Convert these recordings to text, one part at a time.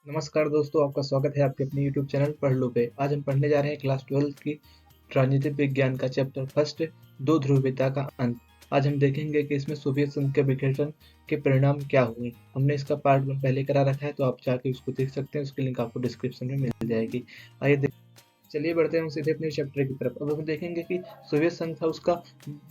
नमस्कार दोस्तों, आपका स्वागत है आपके अपने YouTube चैनल पढ़ लो पे। आज हम पढ़ने जा रहे हैं क्लास 12 की राजनीतिक विज्ञान का चैप्टर फर्स्ट, दो ध्रुवीयता का अंत। आज हम देखेंगे कि इसमें सोवियत संघ के विघटन के परिणाम क्या हुए। हमने इसका पार्ट 1 पहले करा रखा है, तो आप जाके उसको देख सकते हैं। उसकी लिंक आपको डिस्क्रिप्शन में मिल जाएगी। आइए चलिए बढ़ते हैं हम सीधे अपने चैप्टर की तरफ। अब हम देखेंगे कि सोवियत संघ था उसका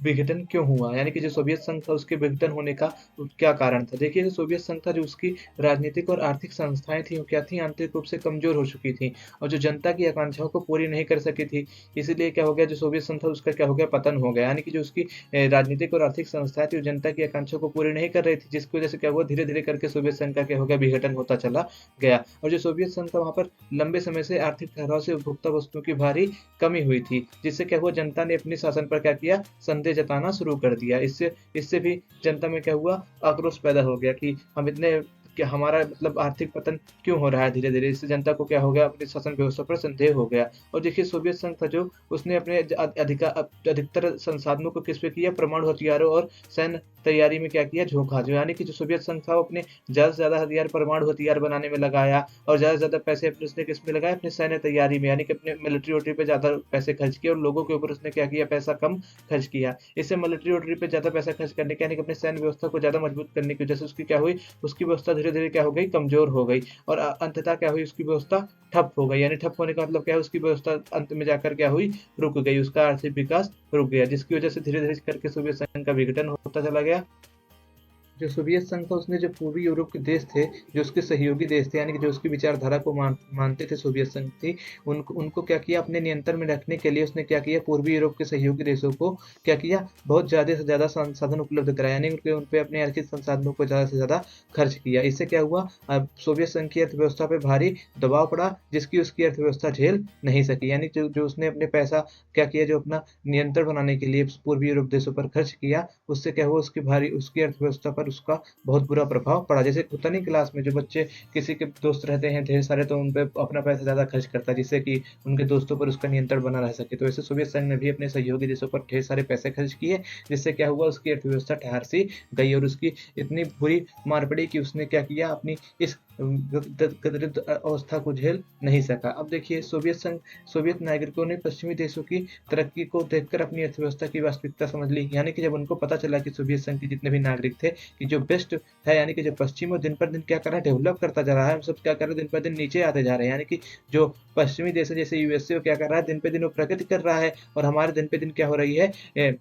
विघटन क्यों हुआ, यानी कि जो सोवियत संघ था उसके विघटन होने का क्या कारण था। देखिए, जो सोवियत संघ था, जो उसकी राजनीतिक और आर्थिक संस्थाएं थी वो क्या थी, आंतरिक रूप से कमजोर हो चुकी थी और जो जनता की आकांक्षाओं को पूरी नहीं कर सकी थी। इसीलिए क्या हो गया, जो सोवियत संघ था उसका क्या हो गया, पतन हो गया। यानी कि जो उसकी राजनीतिक और आर्थिक संस्थाएं थी वो जनता की आकांक्षाओं को पूरी नहीं कर रही थी, जिसकी वजह से क्या हुआ, धीरे धीरे करके सोवियत संघ का क्या हो गया, विघटन होता चला गया। और जो सोवियत संघ था वहां पर लंबे समय से आर्थिक ठहराव से उपभोक्ता वस्तुओं की भारी कमी हुई थी, जिससे क्या हुआ, जनता ने अपने शासन पर क्या किया, संदेह जताना शुरू कर दिया। इससे इससे भी जनता में क्या हुआ, आक्रोश पैदा हो गया कि हम इतने कि हमारा मतलब आर्थिक पतन क्यों हो रहा है धीरे धीरे। इससे जनता को क्या हो गया, अपनी शासन व्यवस्था पर संदेह हो गया। और देखिए, सोवियत संघ था जो उसने अपने अधिकतर संसाधनों को किस पे किया, परमाणु हथियारों और सैन्य तैयारी में क्या किया, झोंका। जो यानी कि जो सोवियत संघ था वो अपने ज्यादा से ज्यादा हथियार, परमाणु हथियार बनाने में लगाया और ज्यादा से ज्यादा पैसे अपने उसने किस में लगाया, अपने सैन्य तैयारी में, यानी कि अपने मिलिट्री वोटरी पे ज्यादा पैसे खर्च किए और लोगों के ऊपर उसने क्या किया, पैसा कम खर्च किया। इससे मिलिट्री वोटरी पे ज्यादा पैसा खर्च करने के, यानी कि अपने सैन्य व्यवस्था को ज्यादा मजबूत करने की वजह से उसकी क्या हुई, उसकी व्यवस्था धीरे धीरे क्या हो गई, कमजोर हो गई। और अंततः क्या हुई, उसकी व्यवस्था ठप हो गई। यानी ठप होने का मतलब क्या है, उसकी व्यवस्था अंत में जाकर क्या हुई, रुक गई, उसका आर्थिक विकास रुक गया, जिसकी वजह से धीरे धीरे करके सोवियत संघ का विघटन होता चला गया। जो सोवियत संघ था उसने जो पूर्वी यूरोप के देश थे, जो उसके सहयोगी देश थे, यानी कि जो उसकी विचारधारा को मानते थे सोवियत संघ थी, उनको उनको क्या किया, अपने नियंत्रण में रखने के लिए उसने क्या किया, पूर्वी यूरोप के सहयोगी देशों को क्या किया, बहुत ज़्यादा से ज़्यादा संसाधन उपलब्ध कराया, यानी उनके उन पे अपने आर्थिक संसाधनों को ज़्यादा से ज़्यादा खर्च किया। इससे क्या हुआ, अब सोवियत संघ की अर्थव्यवस्था पे भारी दबाव पड़ा, जिसकी उसकी अर्थव्यवस्था झेल नहीं सकी। यानी जो जो उसने अपने पैसा क्या किया, जो अपना नियंत्रण बनाने के लिए पूर्वी यूरोप देशों पर खर्च किया, उससे क्या हुआ, उसकी अर्थव्यवस्था पर उसका बहुत बुरा प्रभाव पड़ा। जैसे होता नहीं, क्लास में जो बच्चे किसी के दोस्त रहते हैं ढेर सारे, तो उन पे अपना पैसा ज़्यादा खर्च करता है, जिससे कि उनके दोस्तों पर उसका नियंत्रण बना रह सके। तो ऐसे सोवियत संघ ने भी अपने सहयोगी देशों पर ढेर सारे पैसे खर्च किए, जिससे क्या हुआ, उसकी अर्थव्यवस्था ठहर सी गई और उसकी इतनी बुरी मार पड़ी कि उसने क्या किया, अपनी इस गदरिद्ध अवस्था को झेल नहीं सका। अब देखिए, सोवियत नागरिकों ने पश्चिमी देशों की तरक्की को देखकर अपनी अर्थव्यवस्था की वास्तविकता समझ ली। यानी कि जब उनको पता चला कि सोवियत संघ के जितने भी नागरिक थे कि जो बेस्ट है, यानी कि जो पश्चिम वो दिन पर दिन क्या कर रहा है, डेवलप करता जा रहा है, हम सब क्या कर रहे हैं, दिन पर दिन नीचे आते जा रहे हैं। यानी कि जो पश्चिमी देश है, जैसे यूएसए, वो क्या कर रहा है, दिन पे दिन वो प्रगति कर रहा है और हमारे दिन पे दिन क्या हो रही है,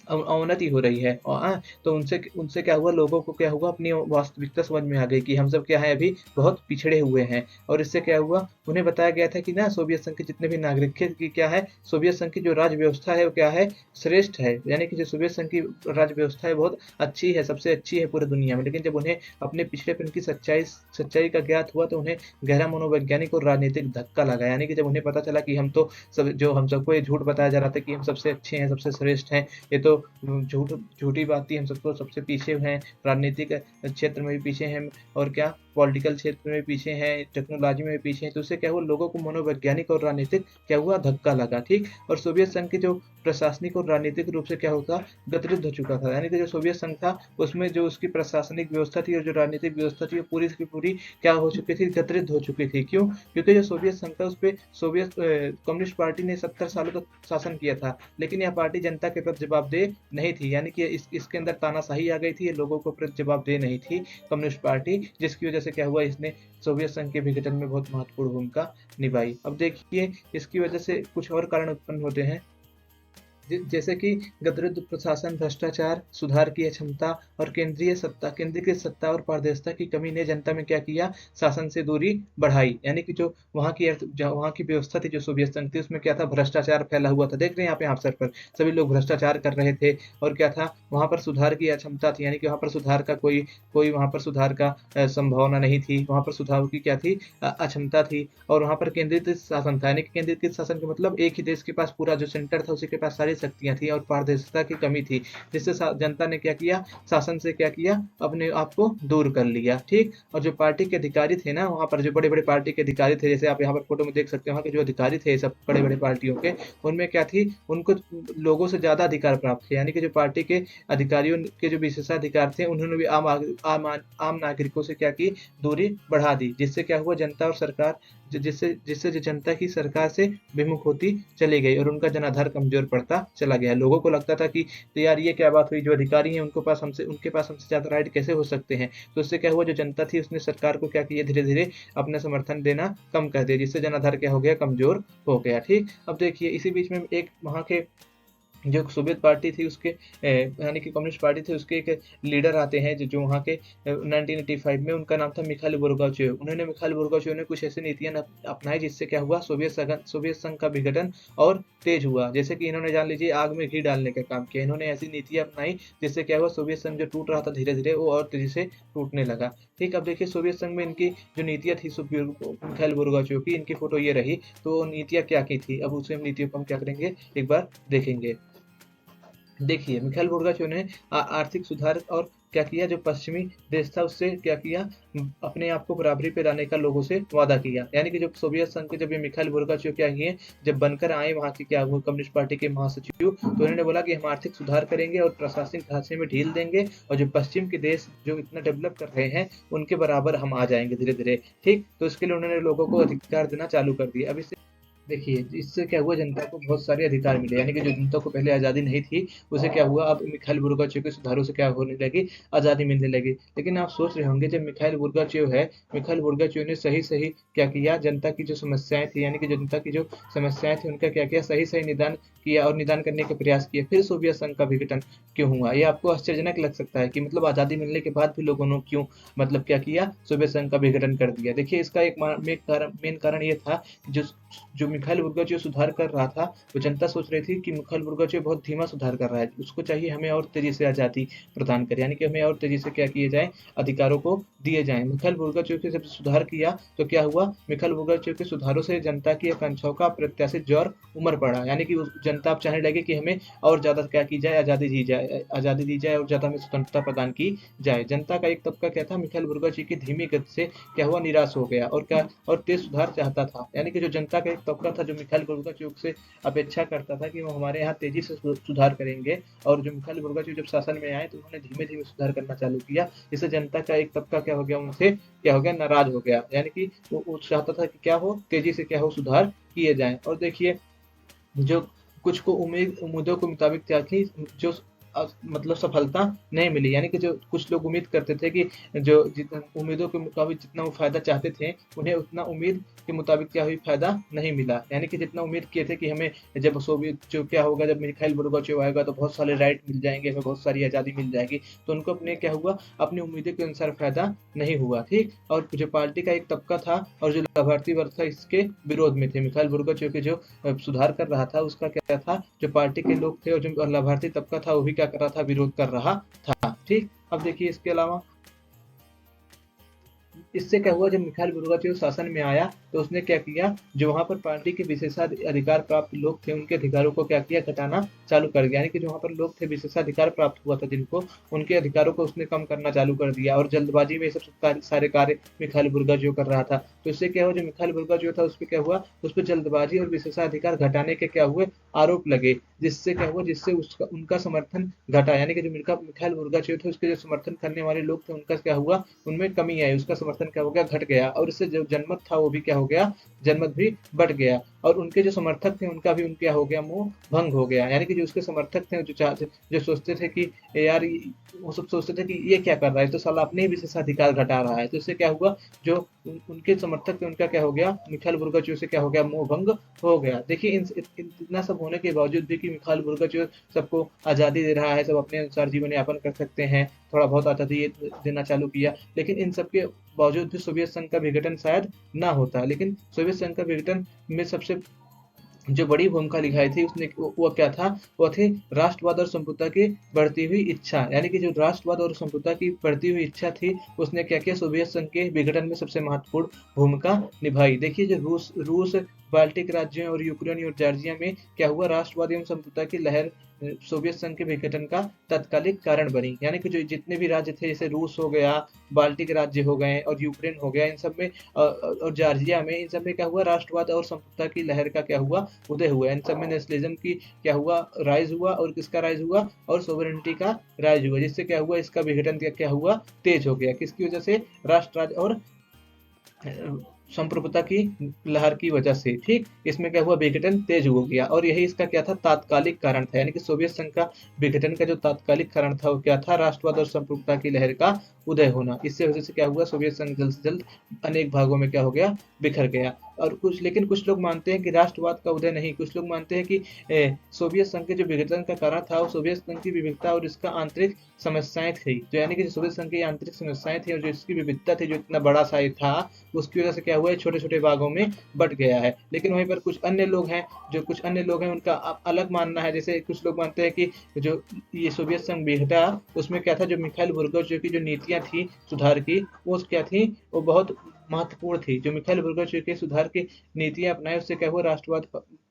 अवनति हो रही है। और तो उनसे उनसे क्या हुआ, लोगों को क्या हुआ, अपनी वास्तविकता समझ में आ गई कि हम सब क्या है, अभी बहुत पिछड़े हुए हैं। और इससे क्या हुआ, उन्हें बताया गया था कि ना, सोवियत संघ के जितने भी नागरिक थे कि क्या है, सोवियत संघ की जो राज्य व्यवस्था है वो क्या है, श्रेष्ठ है। यानी कि जो सोवियत संघ की राज्य व्यवस्था है बहुत अच्छी है, सबसे अच्छी है पूरी दुनिया में। लेकिन जब उन्हें अपने पिछड़ेपन की सच्चाई का ज्ञात हुआ, तो उन्हें गहरा मनोवैज्ञानिक और राजनीतिक धक्का लगा। यानी कि जब उन्हें पता चला कि हम तो हम सबको ये झूठ बताया जा रहा था कि हम सबसे अच्छे हैं, सबसे श्रेष्ठ हैं, ये तो झूठी बात थी, हम सबको सबसे पीछे हैं, राजनीतिक क्षेत्र में भी पीछे हैं, और क्या पॉलिटिकल क्षेत्र में पीछे हैं, टेक्नोलॉजी में भी पीछे हैं। तो उससे क्या हुआ, लोगों को मनोवैज्ञानिक और राजनीतिक क्या हुआ, धक्का लगा। ठीक। और सोवियत संघ की जो प्रशासनिक और राजनीतिक रूप से क्या होता, गतिरोध हो चुका था। यानी कि जो सोवियत संघ था उसमें जो उसकी प्रशासनिक व्यवस्था थी और जो राजनीतिक व्यवस्था थी, वो पूरी की पूरी क्या हो चुकी थी, गतिरोध हो चुकी थी। क्यों? क्योंकि जो सोवियत संघ था उस पर सोवियत कम्युनिस्ट पार्टी ने 70 सालों तक शासन किया था, लेकिन यह पार्टी जनता के प्रति जवाबदेह नहीं थी। यानी कि इसके अंदर तानाशाही आ गई थी, ये लोगों को प्रति जवाबदेह नहीं थी कम्युनिस्ट पार्टी, जिसकी वजह से क्या हुआ, इसने सोवियत संघ के विघटन में बहुत महत्वपूर्ण भूमिका निभाई। अब देखिए, इसकी वजह से कुछ और कारण उत्पन्न होते हैं, जैसे कि गतिरोध, प्रशासन, भ्रष्टाचार, सुधार की अक्षमता और केंद्रीकृत सत्ता और पारदर्शिता की कमी ने जनता में क्या किया, शासन से दूरी बढ़ाई। यानी कि जो वहाँ की व्यवस्था थी, जो सोवियत संघ थी, उसमें क्या था, भ्रष्टाचार फैला हुआ था। देख रहे हैं यहाँ पे अवसर पर सभी लोग भ्रष्टाचार कर रहे थे। और क्या था, वहाँ पर सुधार की अक्षमता थी, यानी कि वहाँ पर सुधार का कोई वहाँ पर सुधार का संभावना नहीं थी। वहाँ पर सुधार की क्या थी, अक्षमता थी। और वहाँ पर केंद्रीकृत शासन था, यानी कि केंद्रीकृत शासन का मतलब एक ही देश के पास पूरा जो सेंटर था, उसी के पास सारी शक्तियां थी और पारदर्शिता की कमी थी, जिससे जनता ने क्या किया, शासन से क्या किया, अपने आप को दूर कर लिया। ठीक, और जो पार्टी के अधिकारी थे ना, वहाँ पर जो बड़े बड़े पार्टी के अधिकारी थे, जैसे आप यहाँ पर फोटो में देख सकते हो, वहाँ के जो अधिकारी थे सब बड़े बड़े पार्टियों के, उनमें क्या थी, उनको लोगों से ज्यादा अधिकार प्राप्त थे। यानी कि जो पार्टी के अधिकारियों के जो विशेषाधिकार थे, उन्होंने भी आम नागरिकों से क्या की, दूरी बढ़ा दी, जिससे क्या हुआ, जनता और सरकार, जिससे जिससे जो जनता की सरकार से विमुख होती चली गई और उनका जनाधार कमजोर पड़ता चला गया। लोगों को लगता था कि तो यार ये क्या बात हुई, जो अधिकारी हैं उनके पास हमसे ज्यादा राइट कैसे हो सकते हैं। तो उससे क्या हुआ, जो जनता थी उसने सरकार को क्या किया, धीरे धीरे अपना समर्थन देना कम कर दिया, जिससे जनाधार क्या हो गया, कमजोर हो गया। ठीक, अब देखिए इसी बीच में एक वहाँ के जो सोवियत पार्टी थी उसके यानी कि कम्युनिस्ट पार्टी थी, उसके एक लीडर आते हैं जो वहाँ के 1985 में, उनका नाम था मिखाइल गोर्बाचेव। उन्होंने मिखाइल गोर्बाचेव ने कुछ ऐसी नीतियां अपनाई, जिससे क्या हुआ, सोवियत संघ का विघटन और तेज हुआ। जैसे कि इन्होंने, जान लीजिए, आग में घी डालने का काम किया। इन्होंने ऐसी नीतियां अपनाई जिससे क्या हुआ, सोवियत संघ जो टूट रहा था धीरे धीरे, वो और तेजी से टूटने लगा। ठीक, अब देखिए सोवियत संघ में इनकी जो नीतियां थी मिखाइल गोर्बाचेव की, इनकी फोटो ये रही। तो नीतियां क्या की थी, अब उसे हम नीतियों को हम क्या करेंगे, एक बार देखेंगे। देखिए मिखाइल गोर्बाचेव ने आर्थिक सुधार और क्या किया, जो पश्चिमी देश था उससे क्या किया, अपने आप को बराबरी पे लाने का लोगों से वादा किया। यानी कि जब सोवियत संघ के, जब ये मिखाइल गोर्बाचेव क्या किए, जब बनकर आए वहाँ के क्या हुआ, कम्युनिस्ट पार्टी के महासचिव, तो उन्होंने बोला कि हम आर्थिक सुधार करेंगे और प्रशासनिक ढांचे में ढील देंगे, और जो पश्चिम के देश जो इतना डेवलप कर रहे हैं उनके बराबर हम आ जाएंगे धीरे धीरे। ठीक, तो इसके लिए उन्होंने लोगों को अधिकार देना चालू कर दिया। अब इससे देखिए इससे क्या हुआ, जनता को बहुत सारे अधिकार मिले। यानी कि जो जनता को पहले आज़ादी नहीं थी, उसे क्या हुआ, अब मिखाइल गोर्बाचेव के सुधारों से क्या होने लगी, आज़ादी मिलने लगी। लेकिन आप सोच रहे होंगे, जब मिखाइल गोर्बाचेव है, मिखाइल गोर्बाचेव ने सही सही क्या किया, जनता की जो समस्याएं थी, यानी कि जनता की जो समस्याएं थी उनका क्या किया, सही सही निदान किया और निदान करने का प्रयास किया। फिर सोवियत संघ का विघटन क्यों हुआ, ये आपको आश्चर्यजनक लग सकता है कि मतलब आज़ादी मिलने के बाद भी लोगों ने क्यों, मतलब क्या किया, सोवियत संघ का विघटन कर दिया। देखिए इसका एक मेन कारण ये था, जो जो मिखाइल गोर्बाचेव सुधार कर रहा था, तो जनता सोच रही थी कि मिखाइल गोर्बाचेव बहुत धीमा सुधार कर रहा है, उसको चाहिए हमें और तेजी से आज़ादी प्रदान करें, यानी कि हमें और तेजी से क्या किए जाए, अधिकारों को दिए जाएं। मिखाइल गोर्बाचेव के जब सुधार किया तो क्या हुआ, मिखाइल गोर्बाचेव के सुधारों से जनता की आकांक्षाओं का प्रत्याशित जोर उमड़ पड़ा। यानी कि जनता अब चाहने लगे कि हमें और ज्यादा क्या की जाए, आज़ादी दी जाए और ज्यादा हमें स्वतंत्रता प्रदान की जाए। जनता का एक तबका क्या था, मिखाइल गोर्बाचेव की धीमी गति से क्या हुआ, निराश हो गया और क्या, और तेज सुधार चाहता था। यानी कि जो जनता का एक तबका था, जो मिखाइल गोर्बाचेव से अपेक्षा करता था कि वो हमारे यहाँ तेजी से सुधार करेंगे, और जो मिखाइल गोर्बाचेव जब शासन में आए तो उन्होंने धीमे धीमे सुधार करना चालू किया। इससे जनता का एक तबका क्या हो गया, उनसे क्या हो गया, नाराज हो गया। यानी कि वो चाहता था कि क्या हो, तेजी से क्या हो, सुधार किए जाए। और देखिए जो कुछ को उम्मीदों के मुताबिक क्या थी, जो मतलब सफलता नहीं मिली। यानी कि जो कुछ लोग उम्मीद करते थे कि जो जितना उम्मीदों के मुताबिक जितना वो फायदा चाहते थे, उन्हें उतना उम्मीद के मुताबिक क्या हुई, फायदा नहीं मिला। यानी कि जितना उम्मीद किए थे कि हमें जब सोवियत जो क्या होगा, जब मिखाइल गोर्बाचेव आएगा तो बहुत सारे राइट मिल जाएंगे, हमें बहुत सारी आज़ादी मिल जाएगी, तो उनको अपने क्या हुआ, अपनी उम्मीदों के अनुसार फायदा नहीं हुआ। ठीक, और जो पार्टी का एक तबका था और जो लाभार्थी वर्ग था, इसके विरोध में थे। मिखाइल गोर्बाचेव के जो सुधार कर रहा था उसका क्या था, जो पार्टी के लोग थे और जो लाभार्थी तबका था वो भी क्या कर रहा था, विरोध कर रहा था। ठीक, अब देखिए इसके अलावा इससे क्या हुआ, जब मिखाइल गोर्बाचेव शासन में आया तो उसने क्या किया, जो वहां पर पार्टी के विशेषाधिकार प्राप्त लोग थे उनके अधिकारों को क्या किया, घटाना चालू कर दिया। यानी कि जो वहां पर लोग थे, विशेषाधिकार प्राप्त हुआ था जिनको, उनके अधिकारों को उसने कम करना चालू कर दिया, और जल्दबाजी में ये सब सारे कार्य मिखाइल गोर्बाचेव कर रहा था। तो इससे क्या हुआ, जो मिखाइल गोर्बाचेव था उस पर क्या हुआ, उस पर जल्दबाजी और विशेषाधिकार घटाने के क्या हुए, आरोप लगे, जिससे क्या हुआ, जिससे उसका उनका समर्थन घटा। यानी कि जो मिखाइल गोर्बाचेव थे उसके जो समर्थन करने वाले लोग थे, उनका क्या हुआ, उनमें कमी आई, उसका समर्थन क्या हो गया, घट गया, और इससे जो जनमत था वो भी क्या हो गया, जनमत भी बढ़ गया, और उनके जो समर्थक थे उनका भी उनका हो गया, मोह भंग हो गया। यानी कि जो उसके समर्थक थे, जो सोचते थे कि यार वो सब सोचते थे कि ये क्या कर रहा है, तो साला अपने ही विशेषाधिकार घटा रहा है। तो इससे क्या हुआ, जो उनके समर्थक थे उनका क्या हो गया, मिखाइल गोर्बाचेव से क्या हो गया, मोह भंग हो गया। देखिए इतना सब होने के बावजूद भी कि मिखाइल गोर्बाचेव सबको आज़ादी दे रहा है, सब अपने अनुसार जीवन यापन कर सकते हैं, थोड़ा बहुत आज़ादी देना चालू किया, लेकिन इन सब के बावजूद भी सोवियत संघ का विघटन शायद ना होता। लेकिन सोवियत संघ का विघटन में सबसे जो बड़ी भूमिका निभाई थी उसने वो क्या था, वो थी राष्ट्रवाद और संप्रभुता की बढ़ती हुई इच्छा। यानी कि जो राष्ट्रवाद और संप्रभुता की बढ़ती हुई इच्छा थी, उसने क्या किया, सोवियत संघ के विघटन में सबसे महत्वपूर्ण भूमिका निभाई। देखिए जो रूस रूस बाल्टिक राज्यों और यूक्रेन और जॉर्जिया में क्या हुआ, राष्ट्रवाद एवं संप्रभुता की लहर सोवियत संघ के विघटन का तत्कालिक कारण बनी। यानी कि जो जितने भी राज्य थे, जैसे रूस हो गया, बाल्टिक राज्य हो गए और यूक्रेन हो गया, इन सब में और जॉर्जिया में, इन सब में क्या हुआ, राष्ट्रवाद और संप्रभुता की लहर का क्या हुआ, उदय हुआ। इन सब में नेशनलिज्म की क्या हुआ, राइज हुआ। और किसका राइज हुआ, और सोवरेनिटी का राइज हुआ, जिससे क्या हुआ, इसका विघटन क्या हुआ, तेज हो गया। किसकी वजह से, राष्ट्रवाद और संप्रभुता की लहर की वजह से। ठीक, इसमें क्या हुआ, विघटन तेज हो गया और यही इसका क्या था, तात्कालिक कारण था। यानी कि सोवियत संघ का विघटन का जो तात्कालिक कारण था वो क्या था, राष्ट्रवाद और संप्रभुता की लहर का उदय होना। इससे वजह से क्या हुआ, सोवियत संघ जल्द से जल्द अनेक भागों में क्या हो गया, बिखर गया। और लेकिन कुछ लोग मानते हैं कि राष्ट्रवाद का उदय नहीं, कुछ लोग मानते हैं कि सोवियत संघ के जो विघटन का कारण था वो सोवियत संघ की विविधता और इसका आंतरिक समस्याएं थी। तो यानी कि जो सोवियत संघ की आंतरिक समस्याएं थी और जो इसकी विविधता थी, जो इतना बड़ा सा था, उसकी वजह से क्या हुआ है, छोटे छोटे भागों में बट गया है। लेकिन वहीं पर कुछ अन्य लोग हैं, उनका अलग मानना है। जैसे कुछ लोग मानते हैं कि जो ये सोवियत संघ बिगड़ा, उसमें क्या था, जो मिखाइल गोर्बाचोव की जो नीतियां थी सुधार की, वो क्या थी, वो बहुत महत्वपूर्ण थी। जो मिखाइल गोर्बाचोव के सुधार की नीतियां अपनाए, उससे क्या हुआ, राष्ट्रवाद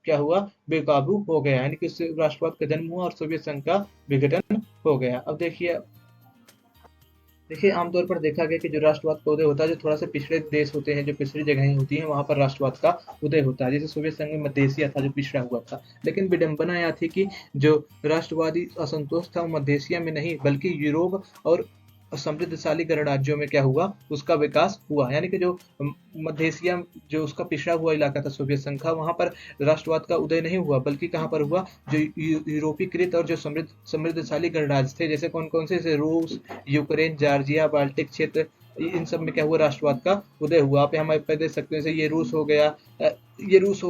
क्या हुआ, बेकाबू हो गया। यानी कि उससे राष्ट्रवाद का जन्म हुआ और सोवियत संघ का विघटन हो गया। अब देखिए आमतौर पर देखा गया कि जो राष्ट्रवाद का उदय होता है, जो थोड़ा सा पिछड़े देश होते हैं, जो पिछड़ी जगहें होती हैं, वहां पर राष्ट्रवाद का उदय होता है। जैसे सोवियत संघ में मध्य एशिया था जो पिछड़ा हुआ था। लेकिन विडंबना यह थी कि जो राष्ट्रवादी असंतोष था वो मध्य एशिया में नहीं बल्कि यूरोप और समृद्धशाली गणराज्यों में क्या हुआ, उसका विकास हुआ। यानी कि जो मध्य एशिया, जो उसका पिछड़ा हुआ इलाका था सोवियत संघ का, वहां पर राष्ट्रवाद का उदय नहीं हुआ, बल्कि कहाँ पर हुआ, जो यूरोपीकृत और जो समृद्धशाली गणराज्य थे, जैसे कौन कौन से, जैसे रूस, यूक्रेन, जॉर्जिया, बाल्टिक क्षेत्र, इन सब में क्या हुआ, राष्ट्रवाद का उदय हुआ। आप यहाँ पे देख सकते हैं, जैसे ये रूस हो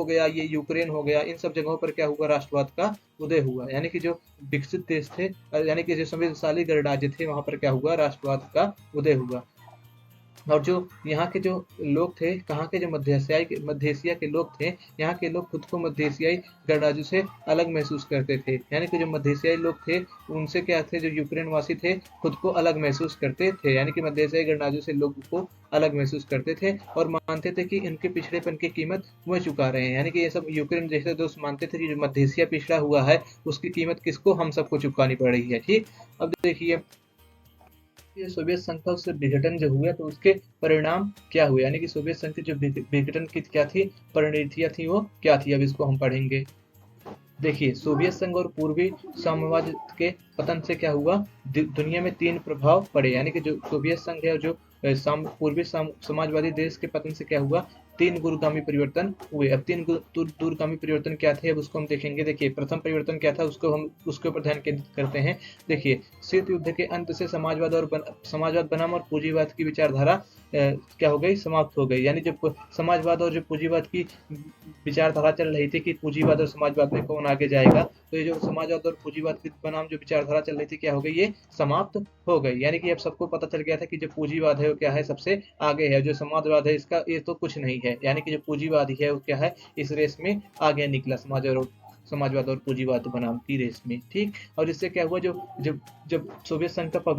गया, ये यूक्रेन हो गया, इन सब जगहों पर क्या हुआ, राष्ट्रवाद का उदय हुआ। यानी कि जो विकसित देश थे, यानी कि जो समृद्धशाली गणराज्य थे, वहां पर क्या हुआ, राष्ट्रवाद का उदय हुआ। और जो यहाँ के जो लोग थे, कहाँ के, जो मध्य एशिया के लोग थे, यहाँ के लोग खुद को मध्य एशियाई गणराज्यों से अलग महसूस करते थे। यानी कि जो मध्य एशियाई लोग थे, उनसे क्या थे, जो यूक्रेन वासी थे, खुद को अलग महसूस करते थे। यानी कि मध्य एशियाई गणराज्यों से लोग को अलग महसूस करते थे और मानते थे कि इनके पिछड़ेपन की कीमत वह चुका रहे हैं। यानी कि ये सब यूक्रेन जैसे दोस्त मानते थे कि जो मध्य एशिया पिछड़ा हुआ है, उसकी कीमत किसको, हम सबको चुकानी पड़ रही है। ठीक, अब देखिए ये सोवियत संघ का उससे विघटन जो हुआ, तो उसके परिणाम क्या हुए। यानी कि सोवियत संघ की जो विघटन की क्या थी, परिणतियां थी, वो क्या थी, अब इसको हम पढ़ेंगे। देखिए सोवियत संघ और पूर्वी साम्यवाद के पतन से क्या हुआ, दुनिया में तीन प्रभाव पड़े। यानी कि जो सोवियत संघ है और जो पूर्वी समाजवादी देश के पतन से क्या हुआ, तीन दूरगामी परिवर्तन हुए। अब तीन दूरगामी परिवर्तन क्या थे, अब उसको हम देखेंगे। देखिए प्रथम परिवर्तन क्या था, उसको हम उसके ऊपर ध्यान केंद्रित करते हैं। देखिए शीत युद्ध के अंत से समाजवाद बनाम और पूंजीवाद की विचारधारा क्या हो गई, समाप्त हो गई। यानी जो समाजवाद और जो पूंजीवाद की विचारधारा चल रही थी कि पूंजीवाद और समाजवाद में कौन आगे जाएगा, तो ये जो समाजवाद और पूंजीवाद के बनाम जो विचारधारा चल रही थी, क्या हो गई, ये समाप्त हो गई। यानी कि अब सबको पता चल गया था कि जो पूंजीवाद है वो क्या है, सबसे आगे है। जो समाजवाद है इसका ये तो कुछ नहीं है। यानी कि जो पूंजीवाद है वो क्या है, इस रेस में आगे निकला, समाजवाद और पूंजीवाद बनाम की रेस में। ठीक, और इससे क्या हुआ, जो जब जब सोवियत संघ का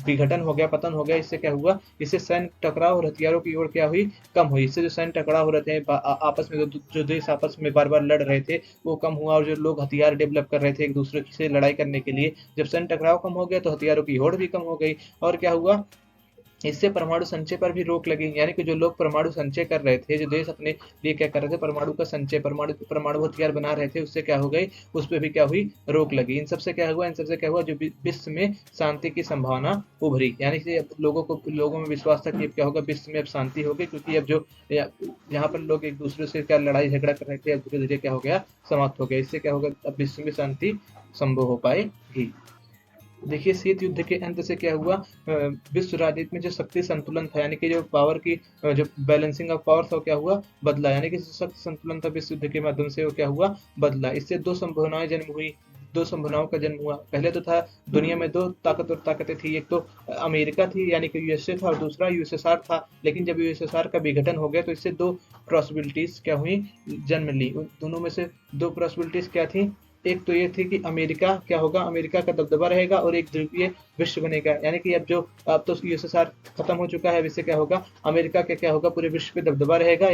विघटन हो गया, पतन हो गया, इससे क्या हुआ, इससे सैन्य टकराव और हथियारों की ओर क्या हुई, कम हुई। इससे जो सैन्य टकराव हो रहे थे आपस में, जो देश आपस में बार बार लड़ रहे थे, वो कम हुआ। और जो लोग हथियार डेवलप कर रहे थे एक दूसरे से लड़ाई करने के लिए, जब सैन्य टकराव कम हो गया तो हथियारों की होड़ भी कम हो गई। और क्या हुआ, इससे परमाणु संचय पर भी रोक लगी। यानी कि जो लोग परमाणु संचय कर रहे थे, जो देश अपने लिए क्या कर रहे थे, परमाणु का संचय, परमाणु हथियार बना रहे थे, उससे क्या हो गई, उस पर भी क्या हुई, रोक लगी। इन सबसे क्या हुआ, जो विश्व में शांति की संभावना उभरी। यानी कि लोगों में विश्वास था कि अब क्या होगा, विश्व में अब शांति होगी, क्योंकि अब जो यहाँ पर लोग एक दूसरे से क्या लड़ाई झगड़ा कर रहे थे, अब धीरे धीरे क्या हो गया, समाप्त हो गया। इससे क्या होगा, अब विश्व में शांति संभव हो पाएगी। देखिए शीत युद्ध के अंत से क्या हुआ, विश्व राजनीति में जो शक्ति संतुलन था, यानी कि जो पावर की जो बैलेंसिंग ऑफ पावर था, क्या हुआ, बदला। यानी कि शक्ति संतुलन था विश्व युद्ध के माध्यम से वो क्या हुआ, बदला। इससे दो संभावनाएं जन्म हुई, दो संभावनाओं का जन्म हुआ। पहले तो था दुनिया में दो ताकतवर ताकतें थी, एक तो अमेरिका थी यानी कि यूएसए था और दूसरा यूएसएसआर था। लेकिन जब यूएसएसआर का विघटन हो गया तो इससे दो पॉसिबिलिटीज क्या हुई, जन्म ली। उन दोनों में से दो पॉसिबिलिटीज क्या थी, एक तो ये थी कि अमेरिका क्या होगा, अमेरिका का दबदबा रहेगा और एक ध्रुवीय विश्व बनेगा। यानी कि अब तो यूएसएसआर खत्म हो चुका है, अब इससे क्या होगा, अमेरिका का क्या होगा, पूरे विश्व पे दबदबा रहेगा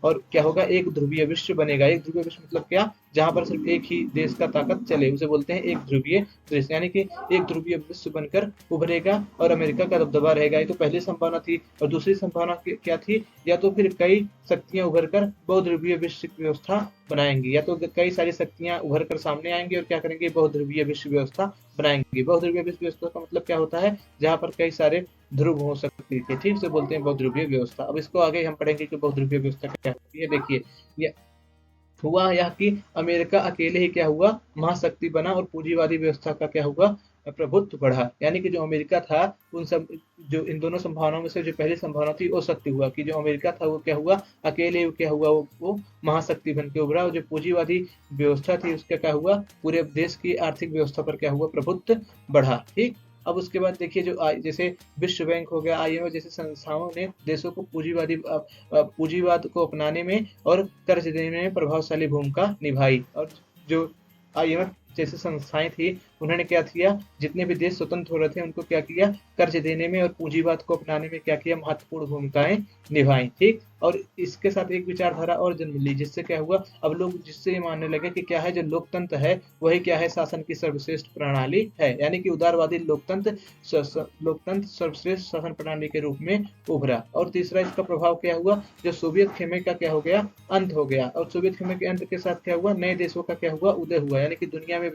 और क्या होगा, एक ध्रुवीय विश्व बनेगा। एक ध्रुवीय विश्व मतलब क्या, जहां पर सिर्फ एक ही देश का ताकत चले, उसे बोलते हैं एक ध्रुवीय देश। यानी कि एक ध्रुवीय विश्व बनकर उभरेगा और अमेरिका का दबदबा रहेगा। ये तो पहली संभावना थी। और दूसरी संभावना क्या थी, या तो फिर कई शक्तियां उभर कर बहुध्रुवीय विश्व की व्यवस्था बनाएंगी, या तो कई सारी शक्तियां उभर कर सामने आएंगी और क्या करेंगे, बहुध्रुवीय विश्व व्यवस्था बनाएंगे। बहुध्रुवीय विश्व व्यवस्था का मतलब क्या होता है, जहां पर कई सारे ध्रुव हो सकती है, ठीक से बोलते हैं बहुध्रुवीय व्यवस्था। अब इसको आगे हम पढ़ेंगे कि बहुध्रुवीय व्यवस्था क्या होती है। देखिए, ये हुआ यह कि अमेरिका अकेले ही क्या हुआ, महाशक्ति बना और पूंजीवादी व्यवस्था का क्या हुआ, प्रभुत्व बढ़ा। यानी कि जो अमेरिका था, उन सब जो इन दोनों संभावनाओं में से जो पहली संभावना थी वो सत्य हुआ कि जो अमेरिका था वो क्या हुआ, अकेले ही क्या हुआ, वो महाशक्ति बन के उभरा। और जो पूंजीवादी व्यवस्था थी उसका क्या हुआ, पूरे देश की आर्थिक व्यवस्था पर क्या हुआ, प्रभुत्व बढ़ा। ठीक। अब उसके बाद देखिए, जो जैसे विश्व बैंक हो गया, आईएमएफ जैसे संस्थाओं ने देशों को पूंजीवाद को अपनाने में और कर्ज देने में प्रभावशाली भूमिका निभाई। और जो आईएमएफ जैसे संस्थाएं थी, उन्होंने क्या किया, जितने भी देश स्वतंत्र हो रहे थे उनको क्या किया, कर्ज देने में और पूंजीवाद को अपनाने में क्या किया, महत्वपूर्ण भूमिकाएं निभाई। ठीक। और इसके साथ एक विचारधारा और जन्म ली, जिससे क्या हुआ, अब लोग जिससे ये मानने लगे कि क्या है, जो लोकतंत्र है वही क्या है, शासन की सर्वश्रेष्ठ प्रणाली है। यानी कि उदारवादी लोकतंत्र सर्वश्रेष्ठ शासन प्रणाली के रूप में उभरा। और तीसरा इसका प्रभाव क्या हुआ, जो सोवियत खेमे का क्या हो गया, अंत हो गया। और सोवियत खेमे के अंत के साथ क्या हुआ, नए देशों का क्या हुआ, उदय हुआ। यानी कि दुनिया में